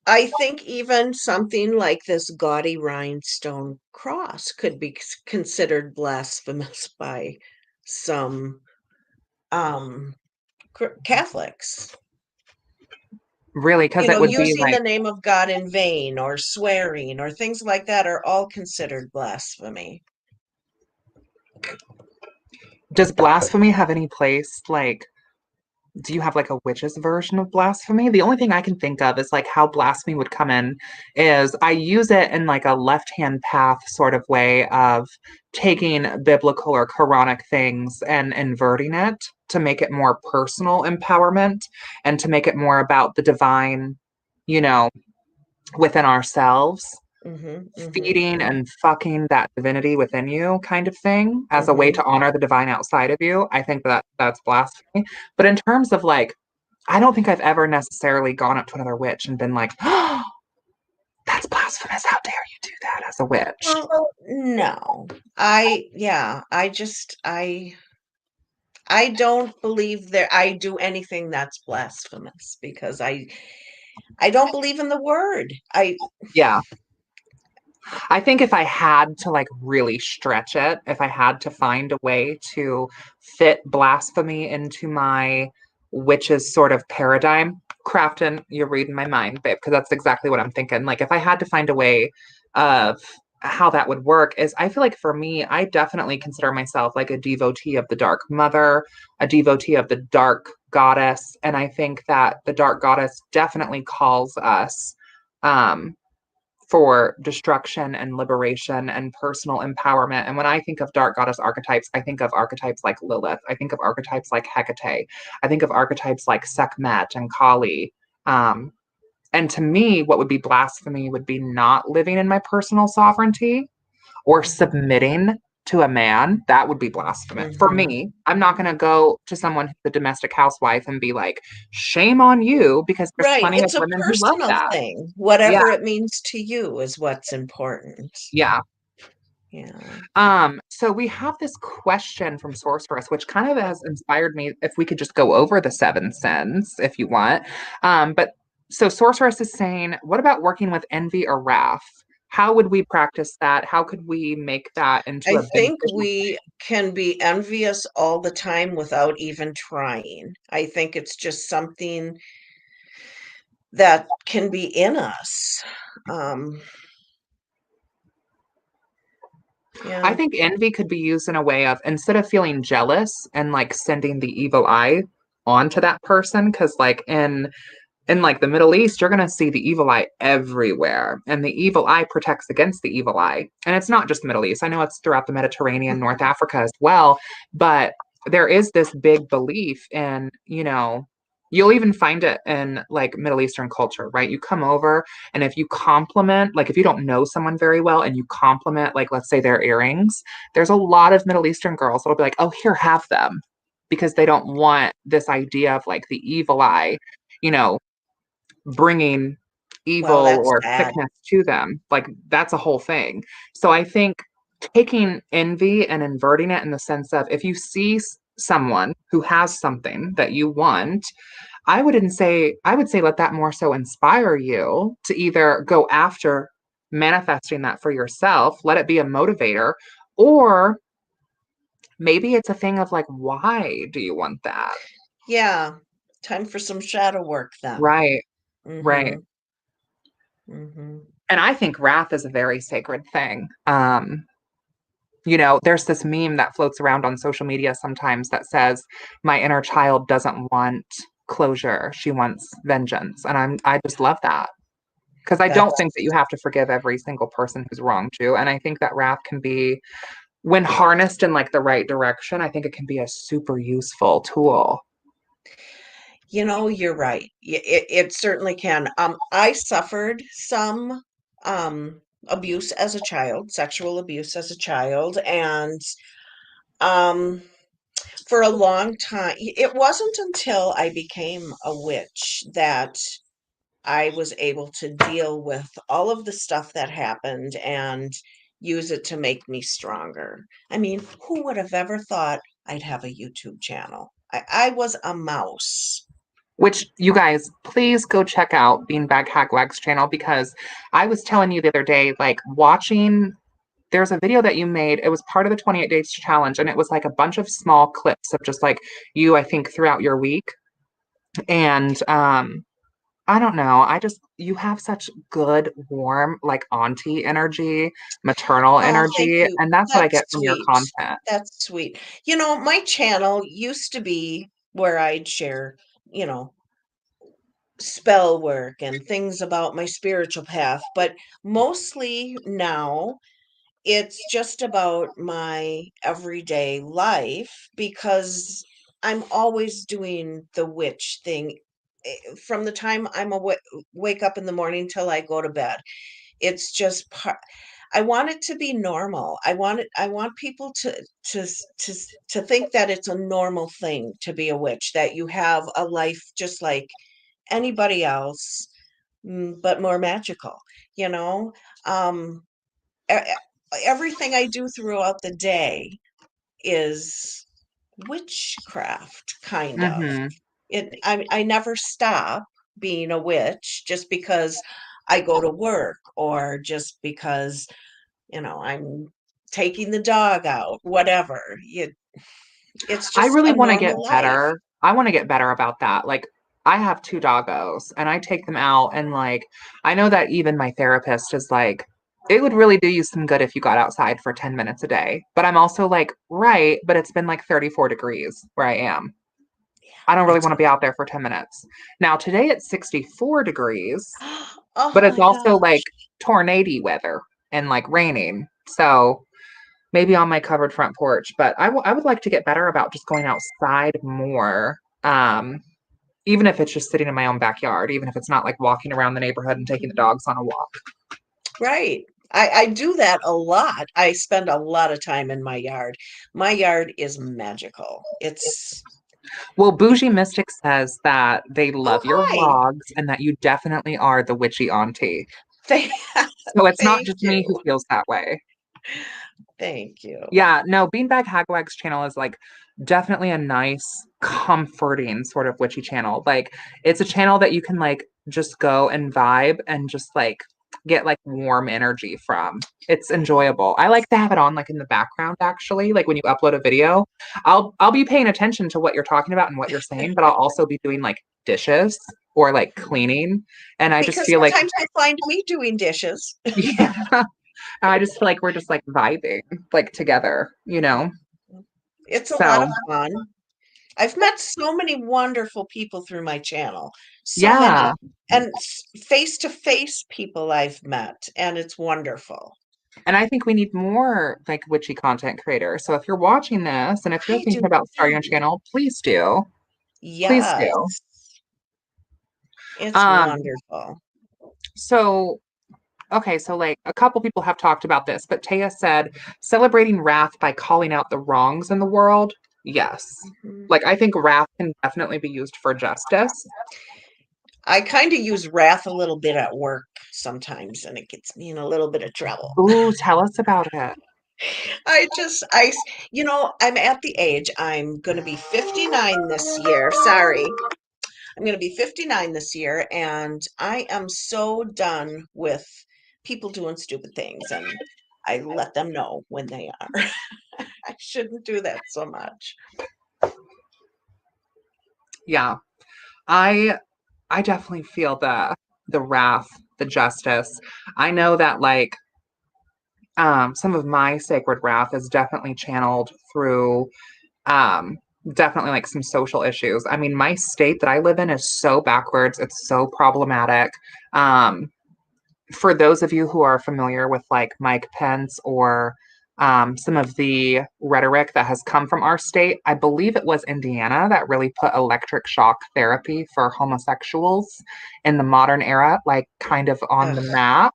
Speaker 2: I think even something like this gaudy rhinestone cross could be considered blasphemous by some um Catholics.
Speaker 1: Really, because it would be
Speaker 2: Using
Speaker 1: like,
Speaker 2: the name of God in vain or swearing or things like that are all considered blasphemy.
Speaker 1: does blasphemy have any place like do you have like a witch's version of blasphemy? The only thing I can think of is like how blasphemy would come in is I use it in like a left hand path sort of way of taking biblical or Quranic things and inverting it to make it more personal empowerment and to make it more about the divine, you know, within ourselves,
Speaker 2: Mm-hmm, mm-hmm,
Speaker 1: feeding and fucking that divinity within you kind of thing as a way
Speaker 2: mm-hmm.
Speaker 1: to honor the divine outside of you. I think that that's blasphemy. But in terms of like I don't think I've ever necessarily gone up to another witch and been like, oh, that's blasphemous. How dare you do that as a witch?
Speaker 2: Well, no. I don't believe there I do anything that's blasphemous because I don't believe in the word. I
Speaker 1: Yeah. I think if I had to like really stretch it, if I had to find a way to fit blasphemy into my witch's sort of paradigm, Crafton, you're reading my mind, babe, because that's exactly what I'm thinking. Like if I had to find a way of how that would work is I feel like for me, I definitely consider myself like a devotee of the dark mother, a devotee of the dark goddess. And I think that the dark goddess definitely calls us um, for destruction and liberation and personal empowerment. And when I think of dark goddess archetypes, I think of archetypes like Lilith. I think of archetypes like Hecate. I think of archetypes like Sekhmet and Kali. Um, and to me, what would be blasphemy would be not living in my personal sovereignty or
Speaker 2: Mhm.
Speaker 1: submitting to a man. That would be blasphemous. For
Speaker 2: Mhm.
Speaker 1: me, I'm not going to go to someone who's a domestic housewife and be like, shame on you, because there's
Speaker 2: Right.
Speaker 1: plenty of
Speaker 2: It's a
Speaker 1: women who love
Speaker 2: personal
Speaker 1: that.
Speaker 2: thing.
Speaker 1: Yeah.
Speaker 2: Whatever it means to you is what's important.
Speaker 1: Yeah.
Speaker 2: Yeah.
Speaker 1: So we have this question from Sorceress, which kind of has inspired me if we could just go over the seven sins if you want. But so Sorceress is saying, what about working with envy or wrath? How would we practice that? How could we make that into
Speaker 2: I
Speaker 1: a
Speaker 2: think
Speaker 1: beneficial
Speaker 2: we
Speaker 1: thing?
Speaker 2: can be envious all the time without even trying. I think it's just something that can be in us. Um,
Speaker 1: I
Speaker 2: yeah.
Speaker 1: think envy could be used in a way of instead of feeling jealous and like sending the evil eye onto that person, because like in like the Middle East, you're going to see the evil eye everywhere. And the evil eye protects against the evil eye. And it's not just Middle East. I know it's throughout the Mediterranean, North Africa as well. But there is this big belief in, you'll even find it in like Middle Eastern culture, right? You come over and if you compliment, like if you don't know someone very well and you compliment, like let's say their earrings, there's a lot of Middle Eastern girls that'll be like, oh, here, have them. Because they don't want this idea of like the evil eye, you know, bringing
Speaker 2: Well,
Speaker 1: evil
Speaker 2: that's
Speaker 1: or
Speaker 2: sad.
Speaker 1: sickness to them. Like that's a whole thing. So I think taking envy and inverting it in the sense of if you see someone who has something that you want, I would say let that more so inspire you to either go after manifesting that for yourself, let it be a motivator, or maybe it's a thing of like, why do you want that?
Speaker 2: Yeah. Time for some shadow work then.
Speaker 1: Right, right.
Speaker 2: Mm-hmm. Mm-hmm.
Speaker 1: And I think wrath is a very sacred thing. There's this meme that floats around on social media sometimes that says, my inner child doesn't want closure. She wants vengeance. And I just love that. Because I don't
Speaker 2: That's
Speaker 1: think that you have to forgive every single person who's wronged you. And I think that wrath can be, when harnessed in like the right direction, I think it can be a super useful tool.
Speaker 2: You're right. It certainly can. I suffered some abuse as a child, sexual abuse as a child, and um, for a long time, it wasn't until I became a witch that I was able to deal with all of the stuff that happened and use it to make me stronger. I mean, who would have ever thought I'd have a YouTube channel? I was a mouse.
Speaker 1: Which you guys, please go check out BeanBagHagWag's channel because I was telling you the other day, like watching there's a video that you made. It was part of the 28 days challenge, and it was like a bunch of small clips of just like you, I think, throughout your week. And I don't know. You have such good, warm, like auntie energy, maternal
Speaker 2: Oh, thank
Speaker 1: energy,
Speaker 2: you.
Speaker 1: and that's what I
Speaker 2: That's
Speaker 1: get from your
Speaker 2: sweet.
Speaker 1: content.
Speaker 2: That's sweet. My channel used to be where I'd share, you know, spell work and things about my spiritual path, but mostly now it's just about my everyday life because I'm always doing the witch thing from the time wake up in the morning till I go to bed. It's just part. I want it to be normal. I want people to think that it's a normal thing to be a witch, that you have a life just like anybody else, but more magical, you know? Um, e- Everything I do throughout the day is witchcraft, kind of.
Speaker 1: Mm-hmm.
Speaker 2: I never stop being a witch just because I go to work or just because, I'm taking the dog out, whatever. It's
Speaker 1: I
Speaker 2: just
Speaker 1: really
Speaker 2: a
Speaker 1: want to
Speaker 2: normal
Speaker 1: get
Speaker 2: life.
Speaker 1: better. I want to get better about that. Like, I have two doggos and I take them out, and like, I know that even my therapist is like, It would really do you some good if you got outside for 10 minutes a day. But I'm also like, right, but it's been like 34 degrees where I am. I don't really
Speaker 2: It's
Speaker 1: want to be out there for 10 minutes. Now, today it's 64 degrees,
Speaker 2: oh
Speaker 1: but it's
Speaker 2: my
Speaker 1: also like
Speaker 2: gosh.
Speaker 1: tornado weather and like raining. So maybe on my covered front porch, but I would like to get better about just going outside more. Even if it's just sitting in my own backyard, even if it's not like walking around the neighborhood and taking the dogs on a walk.
Speaker 2: Right. I do that a lot. I spend a lot of time in my yard. My yard is magical.
Speaker 1: Well,
Speaker 2: It,
Speaker 1: Bougie Mystic says that they
Speaker 2: oh
Speaker 1: love your
Speaker 2: hi.
Speaker 1: vlogs and that you definitely are the witchy auntie.
Speaker 2: Thank,
Speaker 1: So it's not
Speaker 2: thank
Speaker 1: just me who
Speaker 2: you.
Speaker 1: feels that way.
Speaker 2: Thank you.
Speaker 1: Yeah, no, BeanBagHagWag's channel is like definitely a nice, comforting sort of witchy channel. Like it's a channel that you can like just go and vibe and just like get like warm energy from. It's enjoyable. I like to have it on like in the background actually. Like when you upload a video, I'll be paying attention to what you're talking about and what you're saying, but I'll also be doing like dishes or like cleaning. And I just
Speaker 2: Because
Speaker 1: feel like
Speaker 2: sometimes I find me doing dishes.
Speaker 1: yeah, I just feel like we're just like vibing like together, you know?
Speaker 2: It's a lot
Speaker 1: So
Speaker 2: of fun. I've met so many wonderful people through my channel. So many.
Speaker 1: yeah.
Speaker 2: And face to face people I've met, and it's wonderful.
Speaker 1: And I think we need more like witchy content creators. So if you're watching this and if you're
Speaker 2: I
Speaker 1: thinking
Speaker 2: do
Speaker 1: about starting a
Speaker 2: too.
Speaker 1: channel, please do. Please do.
Speaker 2: Yes, it's
Speaker 1: Um,
Speaker 2: wonderful.
Speaker 1: so okay, so like a couple people have talked about this, but Taya said celebrating wrath by calling out the wrongs in the world. Yes.
Speaker 2: Mhm.
Speaker 1: Like I think wrath can definitely be used for justice.
Speaker 2: I kind of use wrath a little bit at work sometimes, and it gets me in a little bit of trouble.
Speaker 1: Ooh, tell us about it.
Speaker 2: I'm at the age, I'm going to be 59 this year. Sorry. I'm going to be 59 this year, and I am so done with people doing stupid things, and I let them know when they are. I shouldn't do that so much.
Speaker 1: Yeah. I I definitely feel the wrath, the justice. I know that like some of my sacred wrath is definitely channeled through um, definitely like some social issues. I mean, my state that I live in is so backwards, it's so problematic. Um, for those of you who are familiar with like Mike Pence or some of the rhetoric that has come from our state, I believe it was Indiana that really put electric shock therapy for homosexuals in the modern era, like kind of on the
Speaker 2: Ugh,
Speaker 1: map.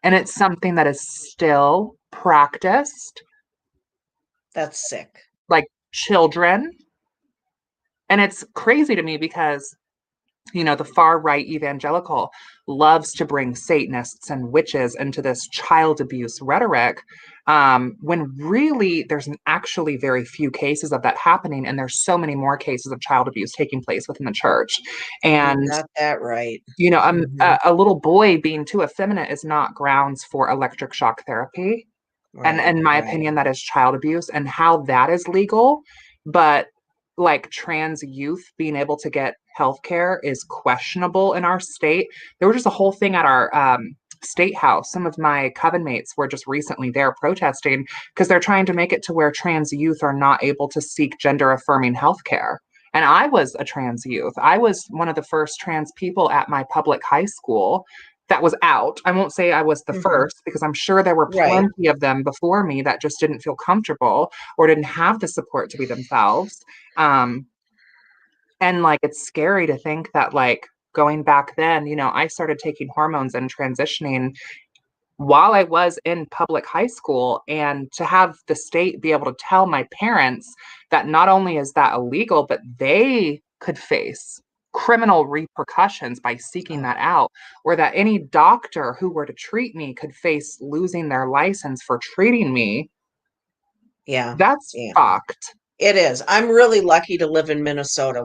Speaker 1: And it's something that is still practiced,
Speaker 2: that's sick.
Speaker 1: like children. And it's crazy to me because the far right evangelical loves to bring Satanists and witches into this child abuse rhetoric, when really there's actually very few cases of that happening, and there's so many more cases of child abuse taking place within the church.
Speaker 2: You
Speaker 1: And
Speaker 2: got that right.
Speaker 1: a,
Speaker 2: Hmm.
Speaker 1: a little boy being too effeminate is not grounds for electric shock therapy. And
Speaker 2: Right,
Speaker 1: in my
Speaker 2: right.
Speaker 1: opinion, that is child abuse, and how that is legal. But like trans youth being able to get health care is questionable in our state. There was just a whole thing at our state house. Some of my coven mates were just recently there protesting because they're trying to make it to where trans youth are not able to seek gender affirming health care. And I was a trans youth. I was one of the first trans people at my public high school that was out. I won't say I was the
Speaker 2: Hmm.
Speaker 1: first because I'm sure there were
Speaker 2: Right.
Speaker 1: plenty of them before me that just didn't feel comfortable or didn't have the support to be themselves. Um, and like it's scary to think that like going back then, I started taking hormones and transitioning while I was in public high school, and to have the state be able to tell my parents that not only is that illegal, but they could face criminal repercussions by seeking
Speaker 2: Oh,
Speaker 1: that out, or that any doctor who were to treat me could face losing their license for treating me.
Speaker 2: yeah.
Speaker 1: That's
Speaker 2: Yeah.
Speaker 1: fucked.
Speaker 2: It is. I'm really lucky to live in Minnesota.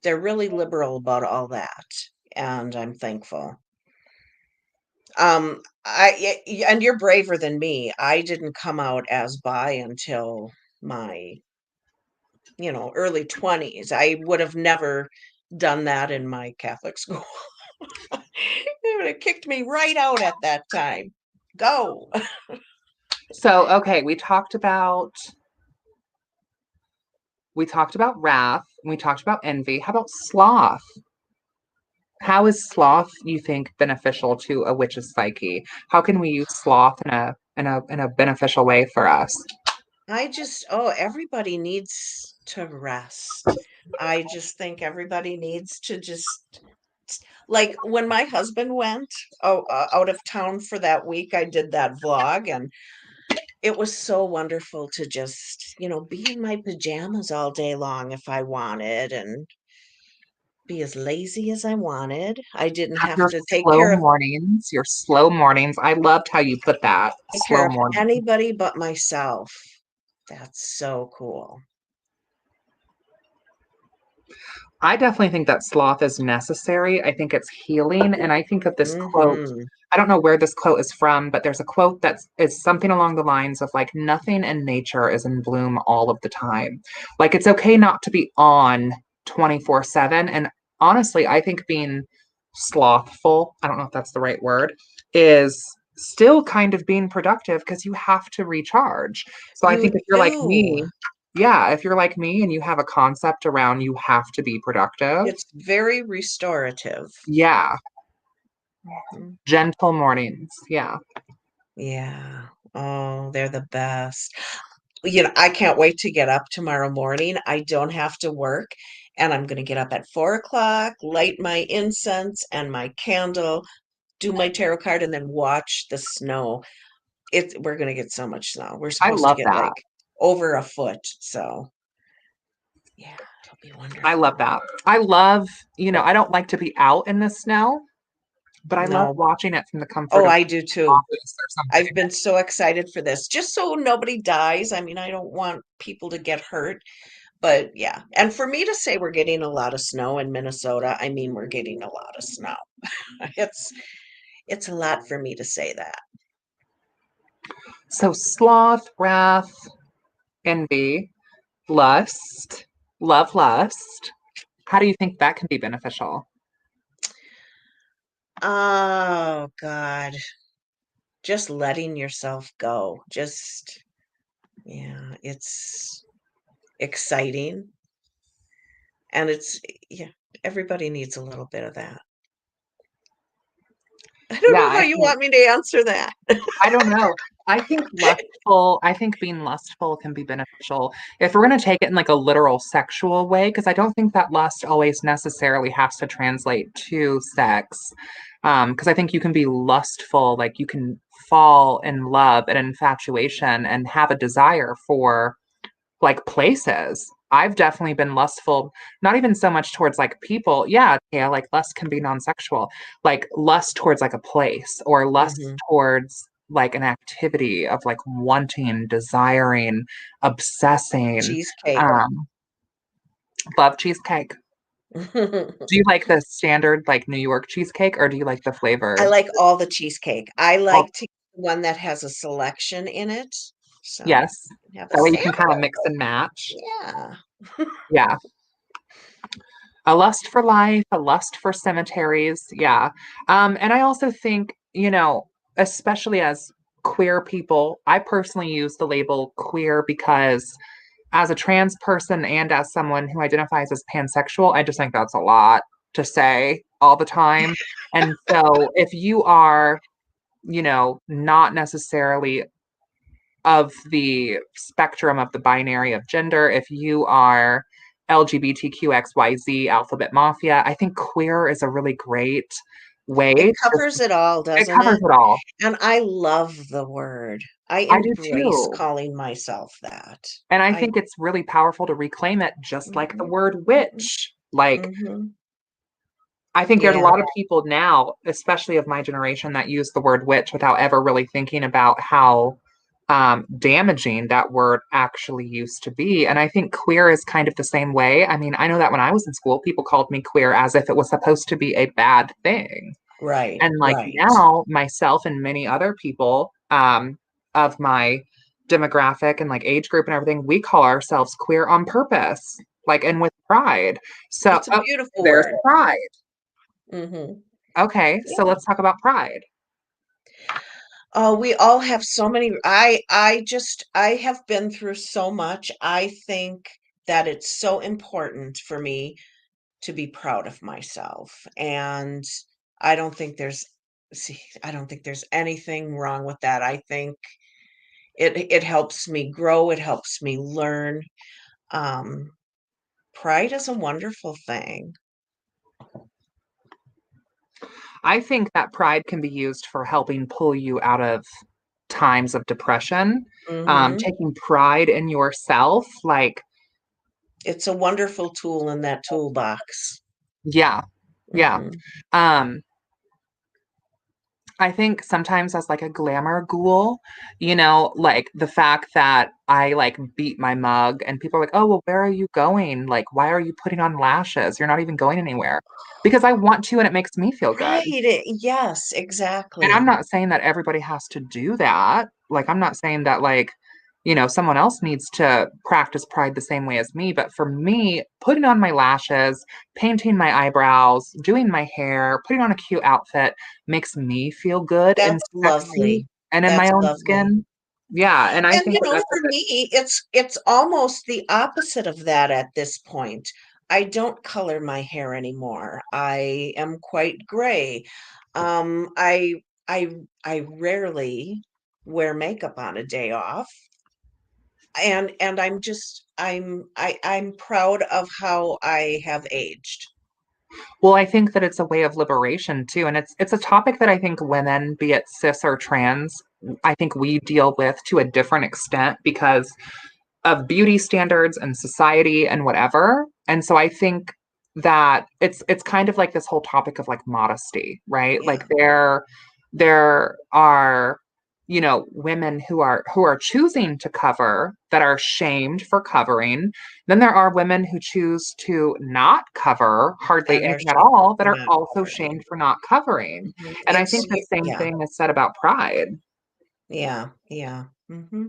Speaker 2: They're really liberal about all that, and I'm thankful. And you're braver than me. I didn't come out as bi until my, early 20s. I would have never done that in my Catholic school. could have kicked me right out at that time. Go.
Speaker 1: So, okay, we talked about wrath, and we talked about envy. How about sloth? How is sloth, you think, beneficial to a witch's psyche? How can we use sloth in a beneficial way for us?
Speaker 2: Everybody needs to rest. I just think everybody needs to just, like when my husband went out of town for that week, I did that vlog and it was so wonderful to just, be in my pajamas all day long if I wanted and be as lazy as I wanted. I didn't
Speaker 1: Have
Speaker 2: have
Speaker 1: your
Speaker 2: to
Speaker 1: slow mornings, your slow mornings. I loved how you put that.
Speaker 2: take care
Speaker 1: Slow
Speaker 2: of
Speaker 1: morning.
Speaker 2: anybody but myself. That's so cool.
Speaker 1: I definitely think that sloth is necessary. I think it's healing. And I think that this quote,
Speaker 2: Hmm.
Speaker 1: I don't know where this quote is from, but there's a quote that is something along the lines of like, nothing in nature is in bloom all of the time. Like, it's okay not to be on 24/7. And honestly, I think being slothful, I don't know if that's the right word, is still kind of being productive because you have to recharge. So I
Speaker 2: You
Speaker 1: think if you're like
Speaker 2: do.
Speaker 1: me, yeah, if you're like me and you have a concept around you have to be productive,
Speaker 2: It's very restorative.
Speaker 1: yeah,
Speaker 2: Mhm.
Speaker 1: gentle mornings. Yeah.
Speaker 2: Yeah. Oh, they're the best. I can't wait to get up tomorrow morning. I don't have to work, and I'm going to get up at 4 o'clock, light my incense and my candle, do my tarot card, and then watch the snow. We're going to get so much snow. We're
Speaker 1: I
Speaker 2: supposed to
Speaker 1: love
Speaker 2: get
Speaker 1: that.
Speaker 2: like over a foot. So, yeah, it'll be
Speaker 1: I love
Speaker 2: wonderful.
Speaker 1: that. I love, I don't like to be out in the snow, but I love
Speaker 2: No.
Speaker 1: watching it from the comfort
Speaker 2: Oh,
Speaker 1: of
Speaker 2: I do
Speaker 1: my
Speaker 2: too.
Speaker 1: office or
Speaker 2: I've
Speaker 1: something.
Speaker 2: been so excited for this, just so nobody dies. I mean, I don't want people to get hurt, but yeah. And for me to say we're getting a lot of snow in Minnesota, I mean we're getting a lot of snow. It's it's a lot for me to say that.
Speaker 1: So sloth, wrath, envy, lust, love lust. How do you think that can be beneficial?
Speaker 2: Oh God, just letting yourself go. Just yeah, it's exciting and yeah, everybody needs a little bit of that. I don't
Speaker 1: Yeah,
Speaker 2: know how you want me to answer that.
Speaker 1: I don't know. I think being lustful can be beneficial if we're going to take it in like a literal sexual way, because I don't think that lust always necessarily has to translate to sex. Because I think you can be lustful, like you can fall in love and infatuation and have a desire for like places. I've definitely been lustful, not even so much towards like people. Yeah, like lust can be non-sexual. Like lust towards like a place or lust
Speaker 2: Hmm.
Speaker 1: towards like an activity of like wanting, desiring, obsessing.
Speaker 2: Cheesecake.
Speaker 1: Um, love cheesecake. Do you like the standard like New York cheesecake or do you like the
Speaker 2: I
Speaker 1: flavored?
Speaker 2: like all the cheesecake. I
Speaker 1: Well,
Speaker 2: like to get the one that has a selection in it. So
Speaker 1: yes.
Speaker 2: have a
Speaker 1: That way you can kind of
Speaker 2: sample.
Speaker 1: mix and match.
Speaker 2: Yeah.
Speaker 1: Yeah. A lust for life, a lust for cemeteries. Yeah. And I also think, especially as queer people, I personally use the label queer because as a trans person and as someone who identifies as pansexual, I just think that's a lot to say all the time. And so if you are, not necessarily of the spectrum of the binary of gender, if you are LGBTQXYZ alphabet mafia, I think queer is a really great way
Speaker 2: It
Speaker 1: to,
Speaker 2: covers it all,
Speaker 1: it
Speaker 2: doesn't
Speaker 1: covers
Speaker 2: it?
Speaker 1: it all.
Speaker 2: And I love the word. I
Speaker 1: I do
Speaker 2: embrace
Speaker 1: too.
Speaker 2: calling myself that.
Speaker 1: And I
Speaker 2: I
Speaker 1: think it's really powerful to reclaim it just like the
Speaker 2: Mhm,
Speaker 1: word
Speaker 2: mhm,
Speaker 1: witch. Like
Speaker 2: mhm.
Speaker 1: I think there's a
Speaker 2: Yeah,
Speaker 1: lot of people now, especially of my generation, that use the word witch without ever really thinking about how damaging that word actually used to be. And I think queer is kind of the same way. I mean, I know that when I was in school, people called me queer as if it was supposed to be a bad thing.
Speaker 2: right,
Speaker 1: And like
Speaker 2: right.
Speaker 1: now, myself and many other people of my demographic and like age group and everything, we call ourselves queer on purpose, like and with pride. So,
Speaker 2: It's a
Speaker 1: oh,
Speaker 2: beautiful
Speaker 1: there's
Speaker 2: word.
Speaker 1: pride.
Speaker 2: Hmm.
Speaker 1: Okay, so
Speaker 2: Yeah.
Speaker 1: let's talk about pride.
Speaker 2: Oh, we all have so many. I have been through so much. I think that it's so important for me to be proud of myself. And I don't think there's, see, I don't think there's anything wrong with that. I think it helps me grow, it helps me learn. Um, Pride is a wonderful thing.
Speaker 1: I think that pride can be used for helping pull you out of times of depression.
Speaker 2: Hmm.
Speaker 1: Taking pride in yourself, like,
Speaker 2: It's a wonderful tool in that toolbox.
Speaker 1: yeah, yeah.
Speaker 2: Hmm.
Speaker 1: Um, I think sometimes as like a glamour ghoul, like the fact that I like beat my mug and people are like, oh, well, where are you going? Like, why are you putting on lashes? You're not even going anywhere. Because I want to and it makes me feel good.
Speaker 2: Right. Yes,
Speaker 1: And I'm
Speaker 2: exactly.
Speaker 1: not saying that everybody has to do that. Like, I'm not saying that, like, someone else needs to practice pride the same way as me. But for me, putting on my lashes, painting my eyebrows, doing my hair, putting on a cute outfit makes me feel good and
Speaker 2: That's
Speaker 1: sexy
Speaker 2: lovely.
Speaker 1: and in my
Speaker 2: That's
Speaker 1: own
Speaker 2: lovely.
Speaker 1: skin. Yeah. And I
Speaker 2: And
Speaker 1: think
Speaker 2: you
Speaker 1: that
Speaker 2: know,
Speaker 1: that's a
Speaker 2: for
Speaker 1: good,
Speaker 2: me, it's almost the opposite of that at this point. I don't color my hair anymore. I am quite gray. Um, I I I rarely wear makeup on a day off. And I'm proud of how I have aged.
Speaker 1: well, I think that it's a way of liberation too. And it's a topic that I think women, be it cis or trans, I think we deal with to a different extent because of beauty standards and society and whatever. And so I think that it's kind of like this whole topic of like modesty, right? Like
Speaker 2: Yeah,
Speaker 1: there are women who are choosing to cover that are shamed for covering. Then there are women who choose to not cover hardly
Speaker 2: and are
Speaker 1: anything at
Speaker 2: ashamed
Speaker 1: all that
Speaker 2: for
Speaker 1: are
Speaker 2: not
Speaker 1: also
Speaker 2: covering.
Speaker 1: shamed for not covering. And I think the same
Speaker 2: Yeah,
Speaker 1: thing is said about pride.
Speaker 2: yeah, yeah. Hmm.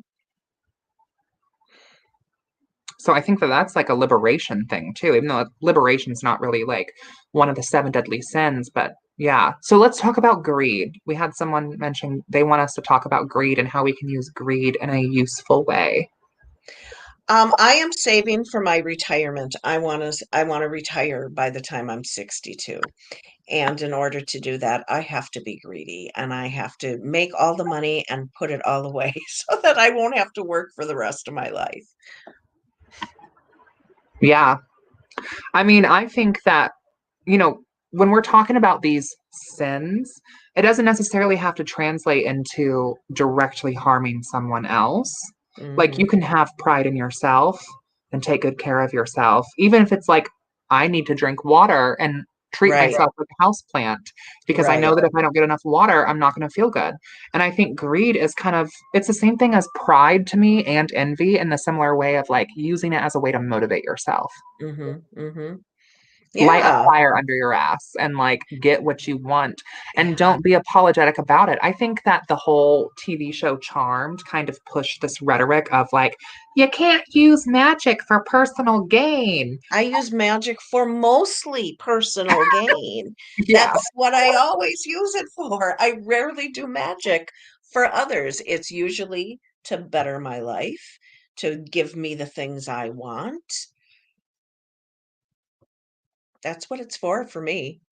Speaker 1: So I think that that's like a liberation thing too, even though liberation is not really like one of the seven deadly sins. But yeah. So let's talk about greed. We had someone mention they want us to talk about greed and how we can use greed in a useful way.
Speaker 2: I am saving for my retirement. I want to retire by the time I'm 62. And in order to do that, I have to be greedy and I have to make all the money and put it all away so that I won't have to work for the rest of my life.
Speaker 1: Yeah. I mean, I think that, you know, when we're talking about these sins, it doesn't necessarily have to translate into directly harming someone else. Like you
Speaker 2: Hmm.
Speaker 1: can have pride in yourself and take good care of yourself, even if it's like, I need to drink water and treat
Speaker 2: Right,
Speaker 1: myself like a house plant because I know
Speaker 2: right.
Speaker 1: that if I don't get enough water, I'm not going to feel good. And I think greed is kind of, it's the same thing as pride to me and envy in the similar way of like using it as a way to motivate yourself,
Speaker 2: Hmm. Hmm.
Speaker 1: light a
Speaker 2: Yeah.
Speaker 1: fire under your ass and like get what you want and don't be apologetic about it. I think that the whole TV show Charmed kind of pushed this rhetoric of like, you can't use magic for personal gain.
Speaker 2: I use magic for mostly personal gain.
Speaker 1: Yeah.
Speaker 2: That's what I always use it for. I rarely do magic for others. It's usually to better my life, to give me the things I want. That's what it's for me.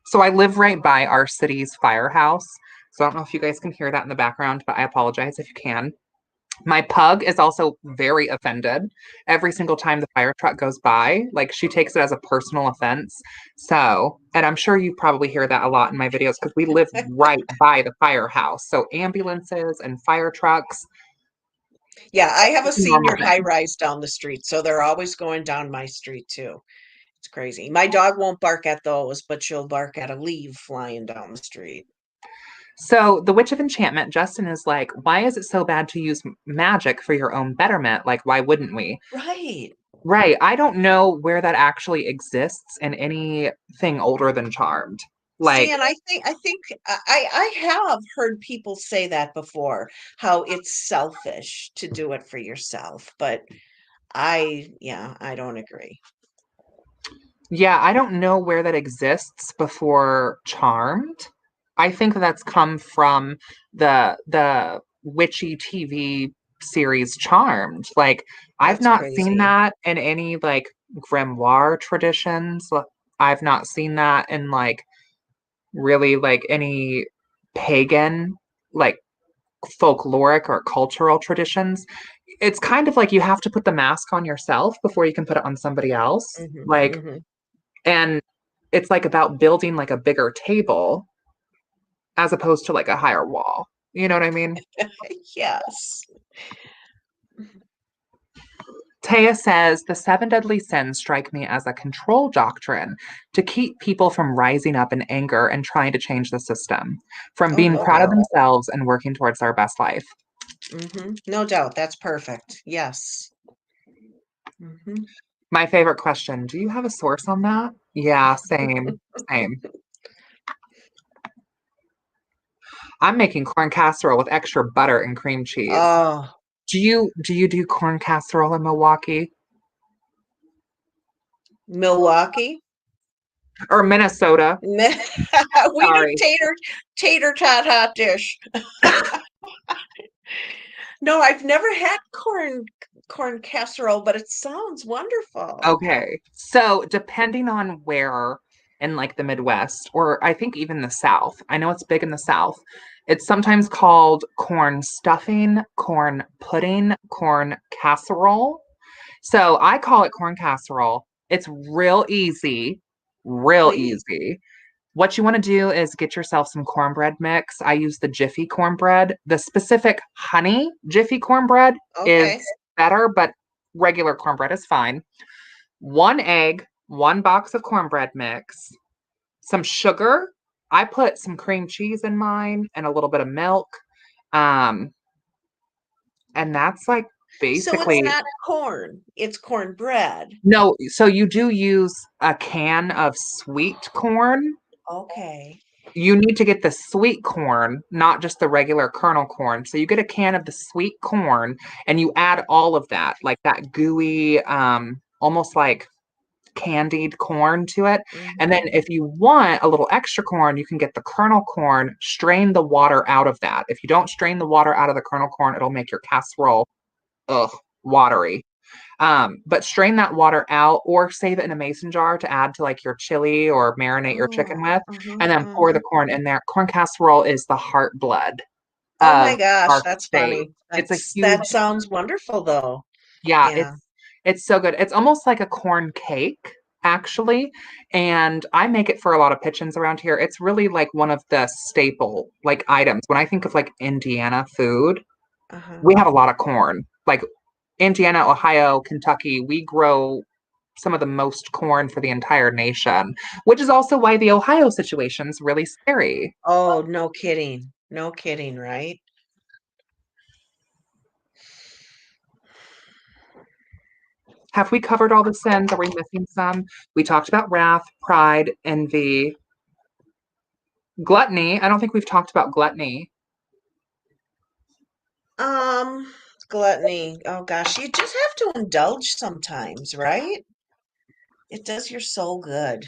Speaker 1: So I live right by our city's firehouse. So I don't know if you guys can hear that in the background, but I apologize if you can. My pug is also very offended every single time the fire truck goes by. Like she takes it as a personal offense. So, and I'm sure you probably hear that a lot in my videos because we live right by the firehouse. So ambulances and fire trucks,
Speaker 2: Yeah, I have a
Speaker 1: it's a normal
Speaker 2: senior high
Speaker 1: thing.
Speaker 2: rise down the street, so they're always going down my street too. It's crazy. My dog won't bark at those, but she'll bark at a leaf flying down the street.
Speaker 1: So the Witch of Enchantment, Justin is like, why is it so bad to use magic for your own betterment? Like, why wouldn't we?
Speaker 2: Right.
Speaker 1: Right. I don't know where that actually exists in anything older than Charmed.
Speaker 2: See,
Speaker 1: Like,
Speaker 2: and I think I have heard people say that before, how it's selfish to do it for yourself, but yeah, I don't agree.
Speaker 1: Yeah, I don't know where that exists before Charmed. I think that's come from the witchy TV series Charmed. Like, I've
Speaker 2: That's
Speaker 1: not seen
Speaker 2: crazy.
Speaker 1: that in any like grimoire traditions. I've not seen that in like really like any pagan like folkloric or cultural traditions. It's kind of like you have to put the mask on yourself before you can put it on somebody else.
Speaker 2: Hmm.
Speaker 1: Like,
Speaker 2: Hmm.
Speaker 1: and it's like about building like a bigger table as opposed to like a higher wall. You know what I mean?
Speaker 2: Yes.
Speaker 1: Taya says the seven deadly sins strike me as a control doctrine to keep people from rising up in anger and trying to change the system, from
Speaker 2: Oh,
Speaker 1: being
Speaker 2: no
Speaker 1: proud of
Speaker 2: doubt.
Speaker 1: themselves and working towards their best life.
Speaker 2: No doubt. That's perfect. Yes. Hmm.
Speaker 1: My favorite question, do you have a source on that? Yeah, same, same. I'm making corn casserole with extra butter and cream cheese.
Speaker 2: Oh,
Speaker 1: Do you do corn casserole in Milwaukee
Speaker 2: Milwaukee.
Speaker 1: or Minnesota?
Speaker 2: We do
Speaker 1: Sorry.
Speaker 2: tater tot hot dish. No, I've never had corn casserole, but it sounds wonderful.
Speaker 1: Okay. So, depending on where in like the Midwest, or I think even the South, I know it's big in the South, it's sometimes called corn stuffing, corn pudding, corn casserole. So, I call it corn casserole. It's real easy, real
Speaker 2: Please.
Speaker 1: easy. What you want to do is get yourself some cornbread mix. I use the Jiffy cornbread. The specific honey Jiffy cornbread is
Speaker 2: Okay.
Speaker 1: better, but regular cornbread is fine. One egg, one box of cornbread mix, some sugar. I put some cream cheese in mine and a little bit of milk. Um, and that's like
Speaker 2: So it's
Speaker 1: basically
Speaker 2: not corn, it's cornbread.
Speaker 1: no, so you do use a can of sweet corn.
Speaker 2: Okay.
Speaker 1: You need to get the sweet corn, not just the regular kernel corn. So you get a can of the sweet corn and you add all of that, like that gooey, almost like candied corn to it. And then
Speaker 2: Hmm.
Speaker 1: if you want a little extra corn, you can get the kernel corn, strain the water out of that. If you don't strain the water out of the kernel corn, it'll make your casserole ugh, watery. But strain that water out or save it in a mason jar to add to like your chili or marinate your chicken
Speaker 2: Oh,
Speaker 1: with,
Speaker 2: uh-huh,
Speaker 1: and then pour the
Speaker 2: uh-huh.
Speaker 1: corn in there. Corn casserole is the heart blood
Speaker 2: Oh my
Speaker 1: of
Speaker 2: gosh,
Speaker 1: our
Speaker 2: that's
Speaker 1: state.
Speaker 2: funny.
Speaker 1: It's a
Speaker 2: That
Speaker 1: huge,
Speaker 2: sounds wonderful though.
Speaker 1: yeah,
Speaker 2: Yeah.
Speaker 1: it's so good. It's almost like a corn cake, actually. And I make it for a lot of pitchings around here. It's really like one of the staple like items. When I think of like Indiana food,
Speaker 2: Uh-huh.
Speaker 1: we have a lot of corn. Like Indiana, Ohio, Kentucky, we grow some of the most corn for the entire nation, which is also why the Ohio situation's really scary.
Speaker 2: Oh, no kidding. No kidding, right?
Speaker 1: Have we covered all the sins? Are we missing some? We talked about wrath, pride, envy, gluttony. I don't think we've talked about gluttony.
Speaker 2: Um, Gluttony. Oh gosh, you just have to indulge sometimes, right? It does your soul good.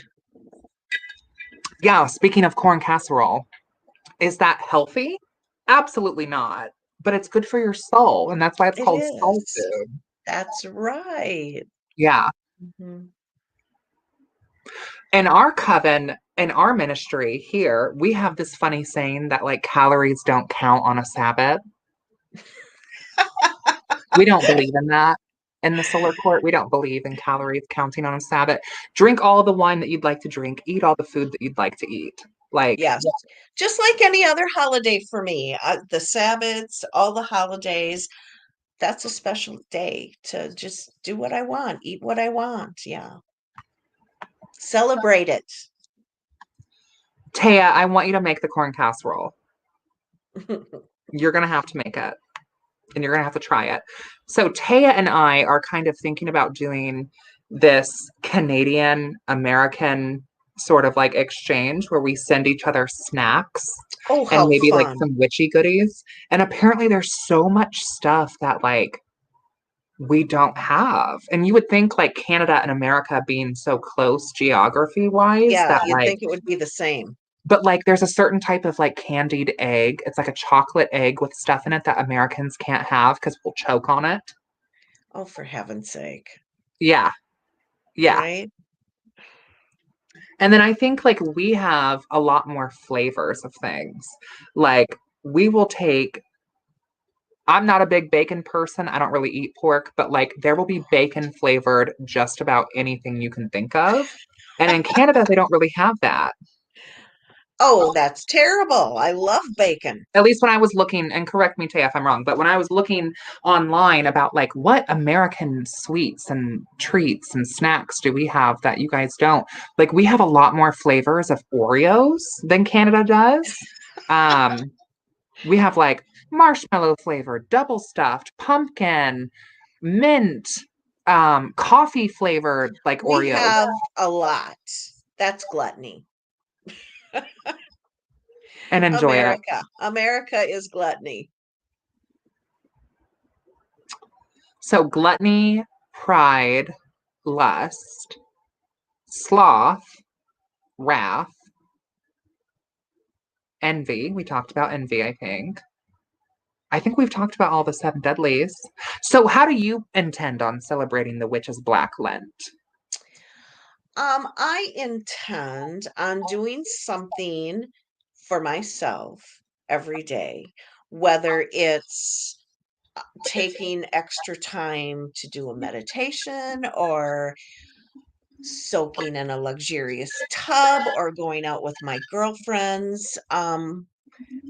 Speaker 1: Yeah, speaking of corn casserole, is that healthy? Absolutely not. But it's good for your soul, and that's why it's
Speaker 2: It
Speaker 1: called soul
Speaker 2: is.
Speaker 1: food.
Speaker 2: That's right.
Speaker 1: Yeah.
Speaker 2: Mhm.
Speaker 1: In our coven, in our ministry here, we have this funny saying that like calories don't count on a Sabbath. We don't believe in that. In the solar court, we don't believe in calories counting on a Sabbath. Drink all the wine that you'd like to drink, eat all the food that you'd like to eat. Like,
Speaker 2: Yes. Just like any other holiday for me, the Sabbaths, all the holidays, that's a special day to just do what I want, eat what I want. Yeah. Celebrate it.
Speaker 1: Taya, I want you to make the corn casserole. You're going to have to make it and you're going to have to try it. So, Taya and I are kind of thinking about doing this Canadian American sort of like exchange where we send each other snacks
Speaker 2: Oh,
Speaker 1: and
Speaker 2: how
Speaker 1: maybe like
Speaker 2: fun.
Speaker 1: some witchy goodies. And apparently, there's so much stuff that like we don't have. And you would think like Canada and America being so close geography wise
Speaker 2: Yeah,
Speaker 1: that
Speaker 2: you'd
Speaker 1: like,
Speaker 2: think it would be the same.
Speaker 1: but like there's a certain type of like candied egg. It's like a chocolate egg with stuff in it that Americans can't have because we'll choke on it.
Speaker 2: Oh, for heaven's sake.
Speaker 1: Yeah. Yeah.
Speaker 2: Right?
Speaker 1: And then I think like we have a lot more flavors of things. Like we will take, I'm not a big bacon person. I don't really eat pork, but like there will be bacon flavored just about anything you can think of. And in Canada, they don't really have that.
Speaker 2: Oh, that's terrible. I love bacon.
Speaker 1: At least when I was looking, and correct me, Tay, if I'm wrong, but when I was looking online about like what American sweets and treats and snacks do we have that you guys don't, like we have a lot more flavors of Oreos than Canada does. Um, we have like marshmallow flavored, double stuffed, pumpkin, mint, coffee flavored like
Speaker 2: We
Speaker 1: Oreos
Speaker 2: have a lot. That's gluttony.
Speaker 1: and enjoy it.
Speaker 2: America. America is gluttony.
Speaker 1: So gluttony, pride, lust, sloth, wrath, envy. We talked about envy, I think. I think we've talked about all the seven deadlies. So, how do you intend on celebrating the Witch's Black Lent?
Speaker 2: I intend on doing something for myself every day, whether it's taking extra time to do a meditation or soaking in a luxurious tub or going out with my girlfriends,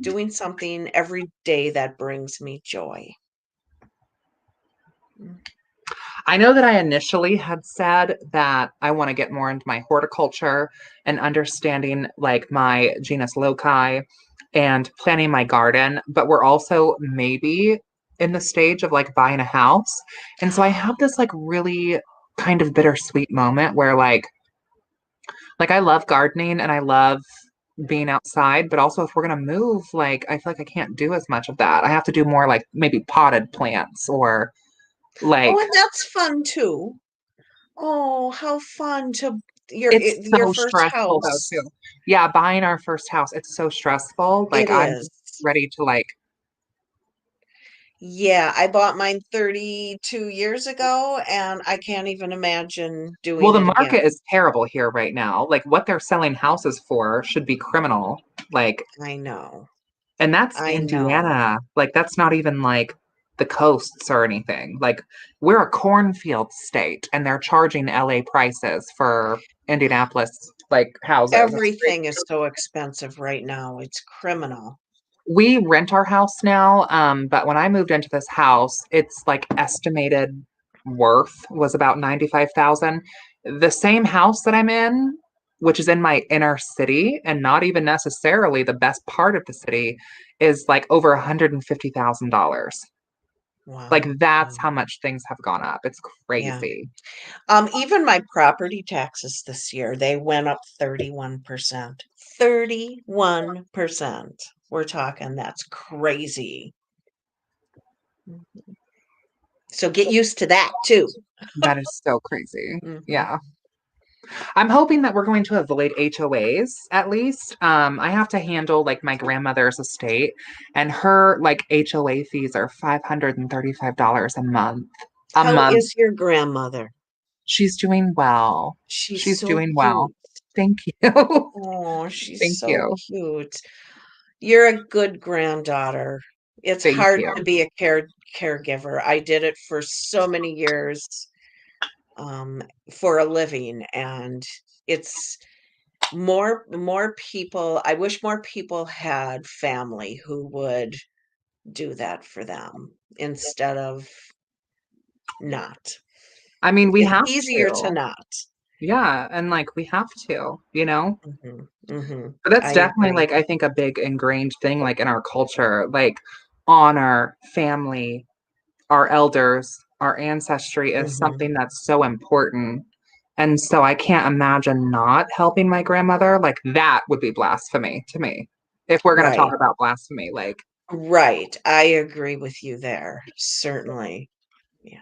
Speaker 2: doing something every day that brings me joy. Mm.
Speaker 1: I know that I initially had said that I want to get more into my horticulture and understanding like my genus loci and planning my garden, but we're also maybe in the stage of like buying a house. And so I have this like really kind of bittersweet moment where like I love gardening and I love being outside, but also if we're gonna move, like I feel like I can't do as much of that. I have to do more like maybe potted plants or
Speaker 2: Oh,
Speaker 1: like
Speaker 2: and that's fun too. Oh, how fun to
Speaker 1: it's
Speaker 2: your
Speaker 1: so
Speaker 2: first
Speaker 1: stressful though
Speaker 2: house.
Speaker 1: too. Yeah, buying our first house, it's so stressful. Like
Speaker 2: It
Speaker 1: I'm
Speaker 2: is.
Speaker 1: ready to like
Speaker 2: Yeah, I bought mine 32 years ago and I can't even imagine
Speaker 1: well,
Speaker 2: doing
Speaker 1: the
Speaker 2: it again.
Speaker 1: market is terrible here right now. Like what they're selling houses for should be criminal. Like,
Speaker 2: I know.
Speaker 1: and that's
Speaker 2: I know.
Speaker 1: Indiana. Like that's not even like the coasts or anything. Like we're a cornfield state and they're charging LA prices for Indianapolis like houses. It's crazy.
Speaker 2: Everything is so expensive right now. It's criminal.
Speaker 1: We rent our house now, but when I moved into this house, its like estimated worth was about 95,000. The same house that I'm in, which is in my inner city and not even necessarily the best part of the city, is like over $150,000. Like
Speaker 2: Wow.
Speaker 1: that's
Speaker 2: Wow.
Speaker 1: how much things have gone up. It's
Speaker 2: Yeah.
Speaker 1: crazy.
Speaker 2: Even my property taxes this year, they went up 31%. 31%. We're talking that's crazy. Mhm. So get used to that too.
Speaker 1: That is so crazy.
Speaker 2: Mhm.
Speaker 1: Yeah. I'm hoping that we're going to avoid HOAs at least. I have to handle like my grandmother's estate, and her like HOA fees are $535 a month. A
Speaker 2: How
Speaker 1: month.
Speaker 2: is your grandmother?
Speaker 1: She's doing well.
Speaker 2: She's
Speaker 1: She's
Speaker 2: so
Speaker 1: doing well.
Speaker 2: cute.
Speaker 1: Thank you.
Speaker 2: Oh, she's
Speaker 1: Thank
Speaker 2: so
Speaker 1: you.
Speaker 2: cute. You're a good granddaughter. It's
Speaker 1: Thank
Speaker 2: hard
Speaker 1: you.
Speaker 2: to be a caregiver. I did it for so many years, for a living, and it's more people. I wish more people had family who would do that for them instead of not.
Speaker 1: I mean, we
Speaker 2: It's
Speaker 1: have
Speaker 2: easier to
Speaker 1: to.
Speaker 2: not.
Speaker 1: Yeah, and like we have to, you know?
Speaker 2: Hmm. Hmm.
Speaker 1: But that's
Speaker 2: I
Speaker 1: definitely
Speaker 2: agree.
Speaker 1: like I think a big ingrained thing like in our culture, like honor, family, our elders, our ancestry is
Speaker 2: Hmm.
Speaker 1: something that's so important. And so I can't imagine not helping my grandmother. Like that would be blasphemy to me. If we're going to talk
Speaker 2: Right.
Speaker 1: about blasphemy, like
Speaker 2: Right. I agree with you there. Certainly. Yeah.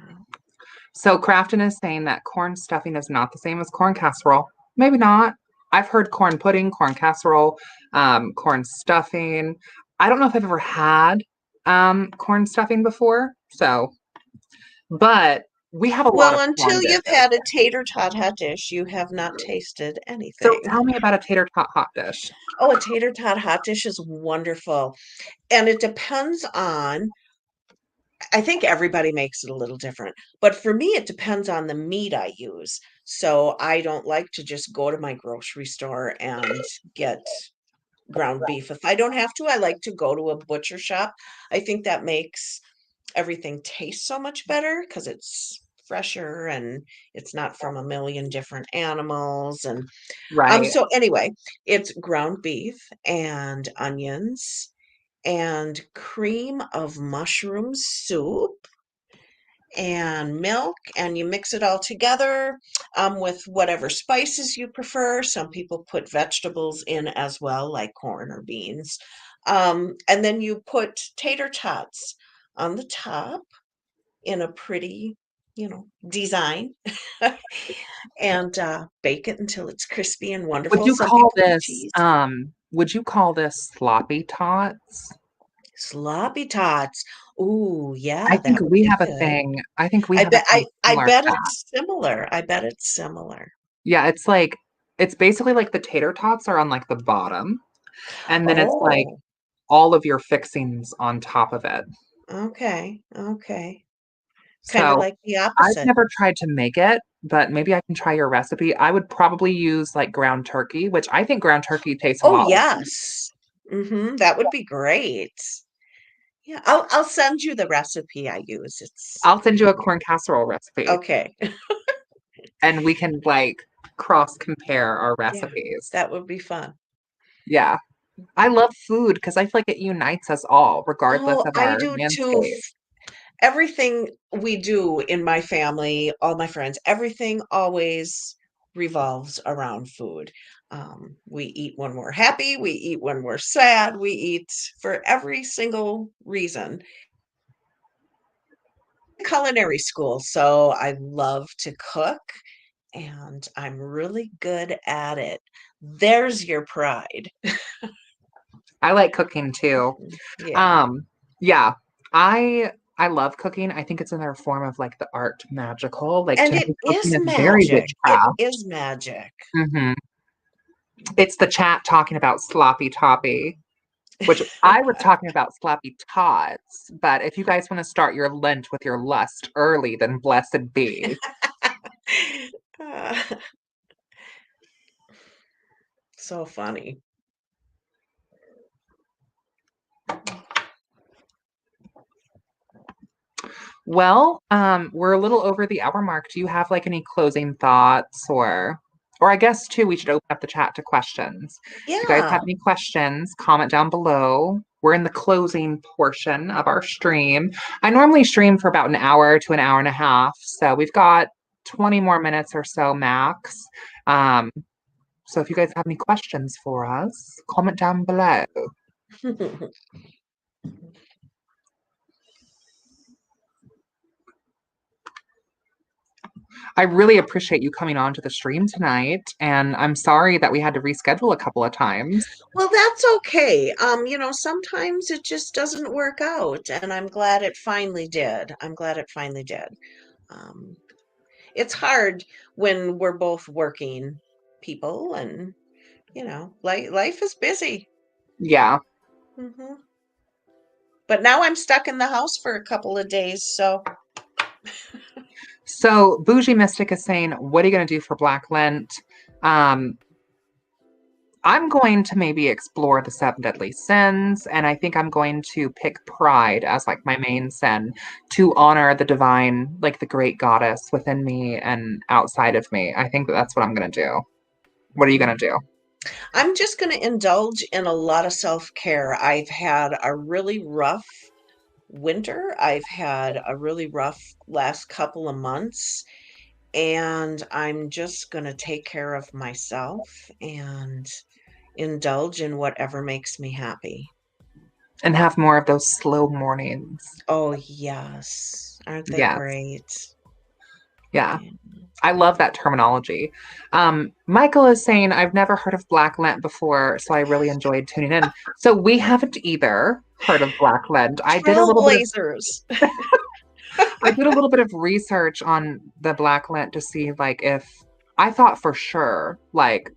Speaker 1: So Crafton is saying that corn stuffing is not the same as corn casserole. Maybe not. I've heard corn pudding, corn casserole, corn stuffing. I don't know if I've ever had corn stuffing before. So, but we have a lot
Speaker 2: Well,
Speaker 1: of corn
Speaker 2: until you've
Speaker 1: dishes.
Speaker 2: had a tater tot hot dish, you have not tasted
Speaker 1: So
Speaker 2: anything.
Speaker 1: tell me about a tater tot hot dish.
Speaker 2: Oh, a tater tot hot dish is wonderful. And it depends on, I think everybody makes it a little different, but for me, it depends on the meat I use. So I don't like to just go to my grocery store and get ground beef. If I don't have to, I like to go to a butcher shop. I think that makes everything taste so much better because it's fresher and it's not from a million different animals. And
Speaker 1: Right.
Speaker 2: so anyway, it's ground beef and onions and cream of mushroom soup and milk, and you mix it all together with whatever spices you prefer. Some people put vegetables in as well, like corn or beans. And then you put tater tots on the top in a pretty, design and bake it until it's crispy and
Speaker 1: Would
Speaker 2: wonderful.
Speaker 1: you
Speaker 2: Some
Speaker 1: call
Speaker 2: people put
Speaker 1: this
Speaker 2: cheese.
Speaker 1: sloppy tots?
Speaker 2: Sloppy tots. Ooh,
Speaker 1: I
Speaker 2: yeah,
Speaker 1: think
Speaker 2: that would
Speaker 1: we
Speaker 2: be
Speaker 1: have a
Speaker 2: good.
Speaker 1: thing. I think we
Speaker 2: I
Speaker 1: have a
Speaker 2: bet
Speaker 1: thing
Speaker 2: I
Speaker 1: similar to
Speaker 2: bet
Speaker 1: that.
Speaker 2: it's similar. I bet it's similar.
Speaker 1: Yeah, it's like it's basically like the tater tots are on like the bottom, and then it's like
Speaker 2: Oh,
Speaker 1: all of your fixings on top of it.
Speaker 2: okay. Okay. Kind of
Speaker 1: So
Speaker 2: like the
Speaker 1: I've
Speaker 2: opposite.
Speaker 1: never tried to make it, but maybe I can try your recipe. I would probably use like ground turkey, which I think ground turkey tastes a
Speaker 2: Oh,
Speaker 1: lot like beef.
Speaker 2: yes. That would be great. Yeah, I'll send you the recipe I use. It's
Speaker 1: I'll send you a corn casserole recipe
Speaker 2: okay.
Speaker 1: and we can like cross compare our
Speaker 2: Yeah,
Speaker 1: recipes.
Speaker 2: that would be fun.
Speaker 1: Yeah. I love food because I feel like it unites us all, regardless
Speaker 2: Oh,
Speaker 1: of
Speaker 2: I
Speaker 1: our
Speaker 2: do too.
Speaker 1: landscape.
Speaker 2: Everything we do in my family, all my friends, everything always revolves around food. We eat when we're happy, we eat when we're sad, we eat for every single reason. Culinary school, so I love to cook and I'm really good at it. There's your pride.
Speaker 1: I like cooking too.
Speaker 2: Yeah.
Speaker 1: Um, yeah, I love cooking. I think it's another form of like the art magical. Like
Speaker 2: And
Speaker 1: to
Speaker 2: it
Speaker 1: me, cooking
Speaker 2: is
Speaker 1: is very
Speaker 2: magic. It
Speaker 1: witchcraft.
Speaker 2: is magic.
Speaker 1: Hmm. It's the chat talking about sloppy toppy, which I was talking about sloppy tots. But if you guys want to start your Lent with your lust early, then blessed be.
Speaker 2: Ah, so funny.
Speaker 1: Well, we're a little over the hour mark. Do you have like any closing thoughts or I guess too, we should open up the chat to questions. If you guys have
Speaker 2: Yeah.
Speaker 1: any questions, comment down below. We're in the closing portion of our stream. I normally stream for about an hour to an hour and a half, so we've got 20 more minutes or so max. Um, so if you guys have any questions for us, comment down below. I really appreciate you coming on to the stream tonight, and I'm sorry that we had to reschedule a couple of times.
Speaker 2: Well, that's okay. Sometimes it just doesn't work out, and I'm glad it finally did. I'm glad it finally did. Um, it's hard when we're both working people, and life is busy.
Speaker 1: Yeah.
Speaker 2: hmm But now I'm stuck in the house for a couple of days, so
Speaker 1: So Bougie Mystic is saying, what are you going to do for Black Lent? Um, I'm going to maybe explore the seven deadly sins, and I think I'm going to pick pride as like my main sin to honor the divine, like the great goddess within me and outside of me. I think that's what I'm going to do. What are you going to do?
Speaker 2: I'm just going to indulge in a lot of self-care. I've had a really rough winter. I've had a really rough last couple of months, and I'm just going to take care of myself and indulge in whatever makes me happy.
Speaker 1: and have more of those slow mornings.
Speaker 2: Oh, yes. Aren't they
Speaker 1: Yes.
Speaker 2: great?
Speaker 1: Yeah.
Speaker 2: Yeah.
Speaker 1: I love that terminology. Michael is saying, I've never heard of Black Lent before, so I really enjoyed tuning in. So we haven't either heard of Black Lent.
Speaker 2: Trailblazers.
Speaker 1: I did a little bit of research on the Black Lent to see like if I thought for sure like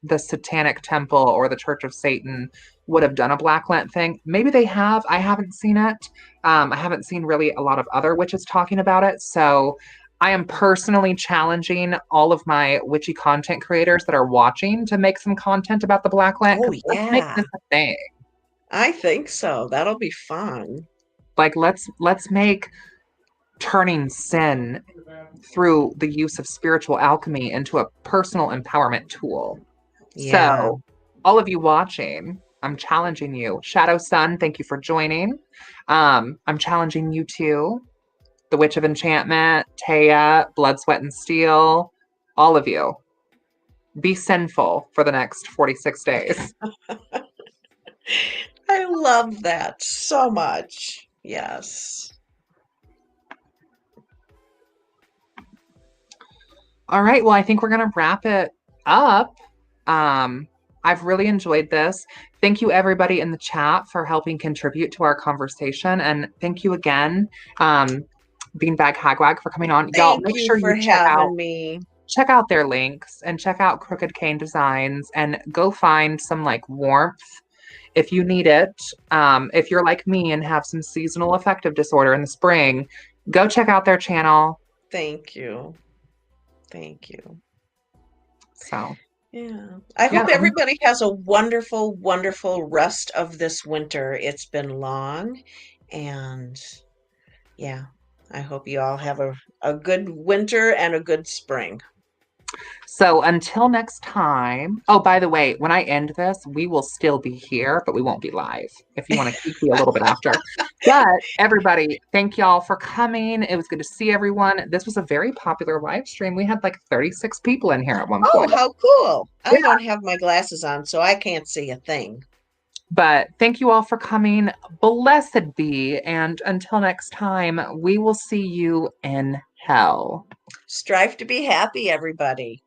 Speaker 1: the Satanic Temple or the Church of Satan would have done a Black Lent thing. Maybe they have. I haven't seen it. I haven't seen really a lot of other witches talking about it. So I am personally challenging all of my witchy content creators that are watching to make some content about the Black Lent
Speaker 2: Oh,
Speaker 1: because let's make
Speaker 2: yeah.
Speaker 1: this a thing.
Speaker 2: I think so. That'll be fun.
Speaker 1: Like let's make turning sin through the use of spiritual alchemy into a personal empowerment tool.
Speaker 2: Yeah.
Speaker 1: So, all of you watching, I'm challenging you. Shadow Sun, thank you for joining. I'm challenging you too. The Witch of Enchantment, Taya, Blood, Sweat, and Steel, all of you. Be sinful for the next 46 days.
Speaker 2: I love that so much. Yes.
Speaker 1: All right, well, I think we're going to wrap it up. I've really enjoyed this. Thank you, everybody in the chat, for helping contribute to our conversation. And thank you again, BeanBagHagWag, for coming on. Y'all,
Speaker 2: Thank
Speaker 1: make
Speaker 2: you
Speaker 1: sure
Speaker 2: for
Speaker 1: you
Speaker 2: having me.
Speaker 1: check out their links and check out Crooked Cane Designs and go find some like warmth if you need it. If you're like me and have some seasonal affective disorder in the spring, go check out their channel.
Speaker 2: Thank you. Thank you.
Speaker 1: So,
Speaker 2: Yeah. I
Speaker 1: yeah.
Speaker 2: hope everybody has a wonderful, wonderful rest of this winter. It's been long, and yeah, I hope you all have a good winter and a good spring.
Speaker 1: So until next time. Oh, by the way, when I end this, we will still be here, but we won't be live if you want to peek me a little bit after. But everybody, thank y'all for coming. It was good to see everyone. This was a very popular live stream. We had like 36 people in here at one
Speaker 2: Oh,
Speaker 1: point.
Speaker 2: how cool.
Speaker 1: Yeah.
Speaker 2: I don't have my glasses on, so I can't see a thing.
Speaker 1: But thank you all for coming. Blessed be. And until next time, we will see you in hell.
Speaker 2: Strive to be happy, everybody.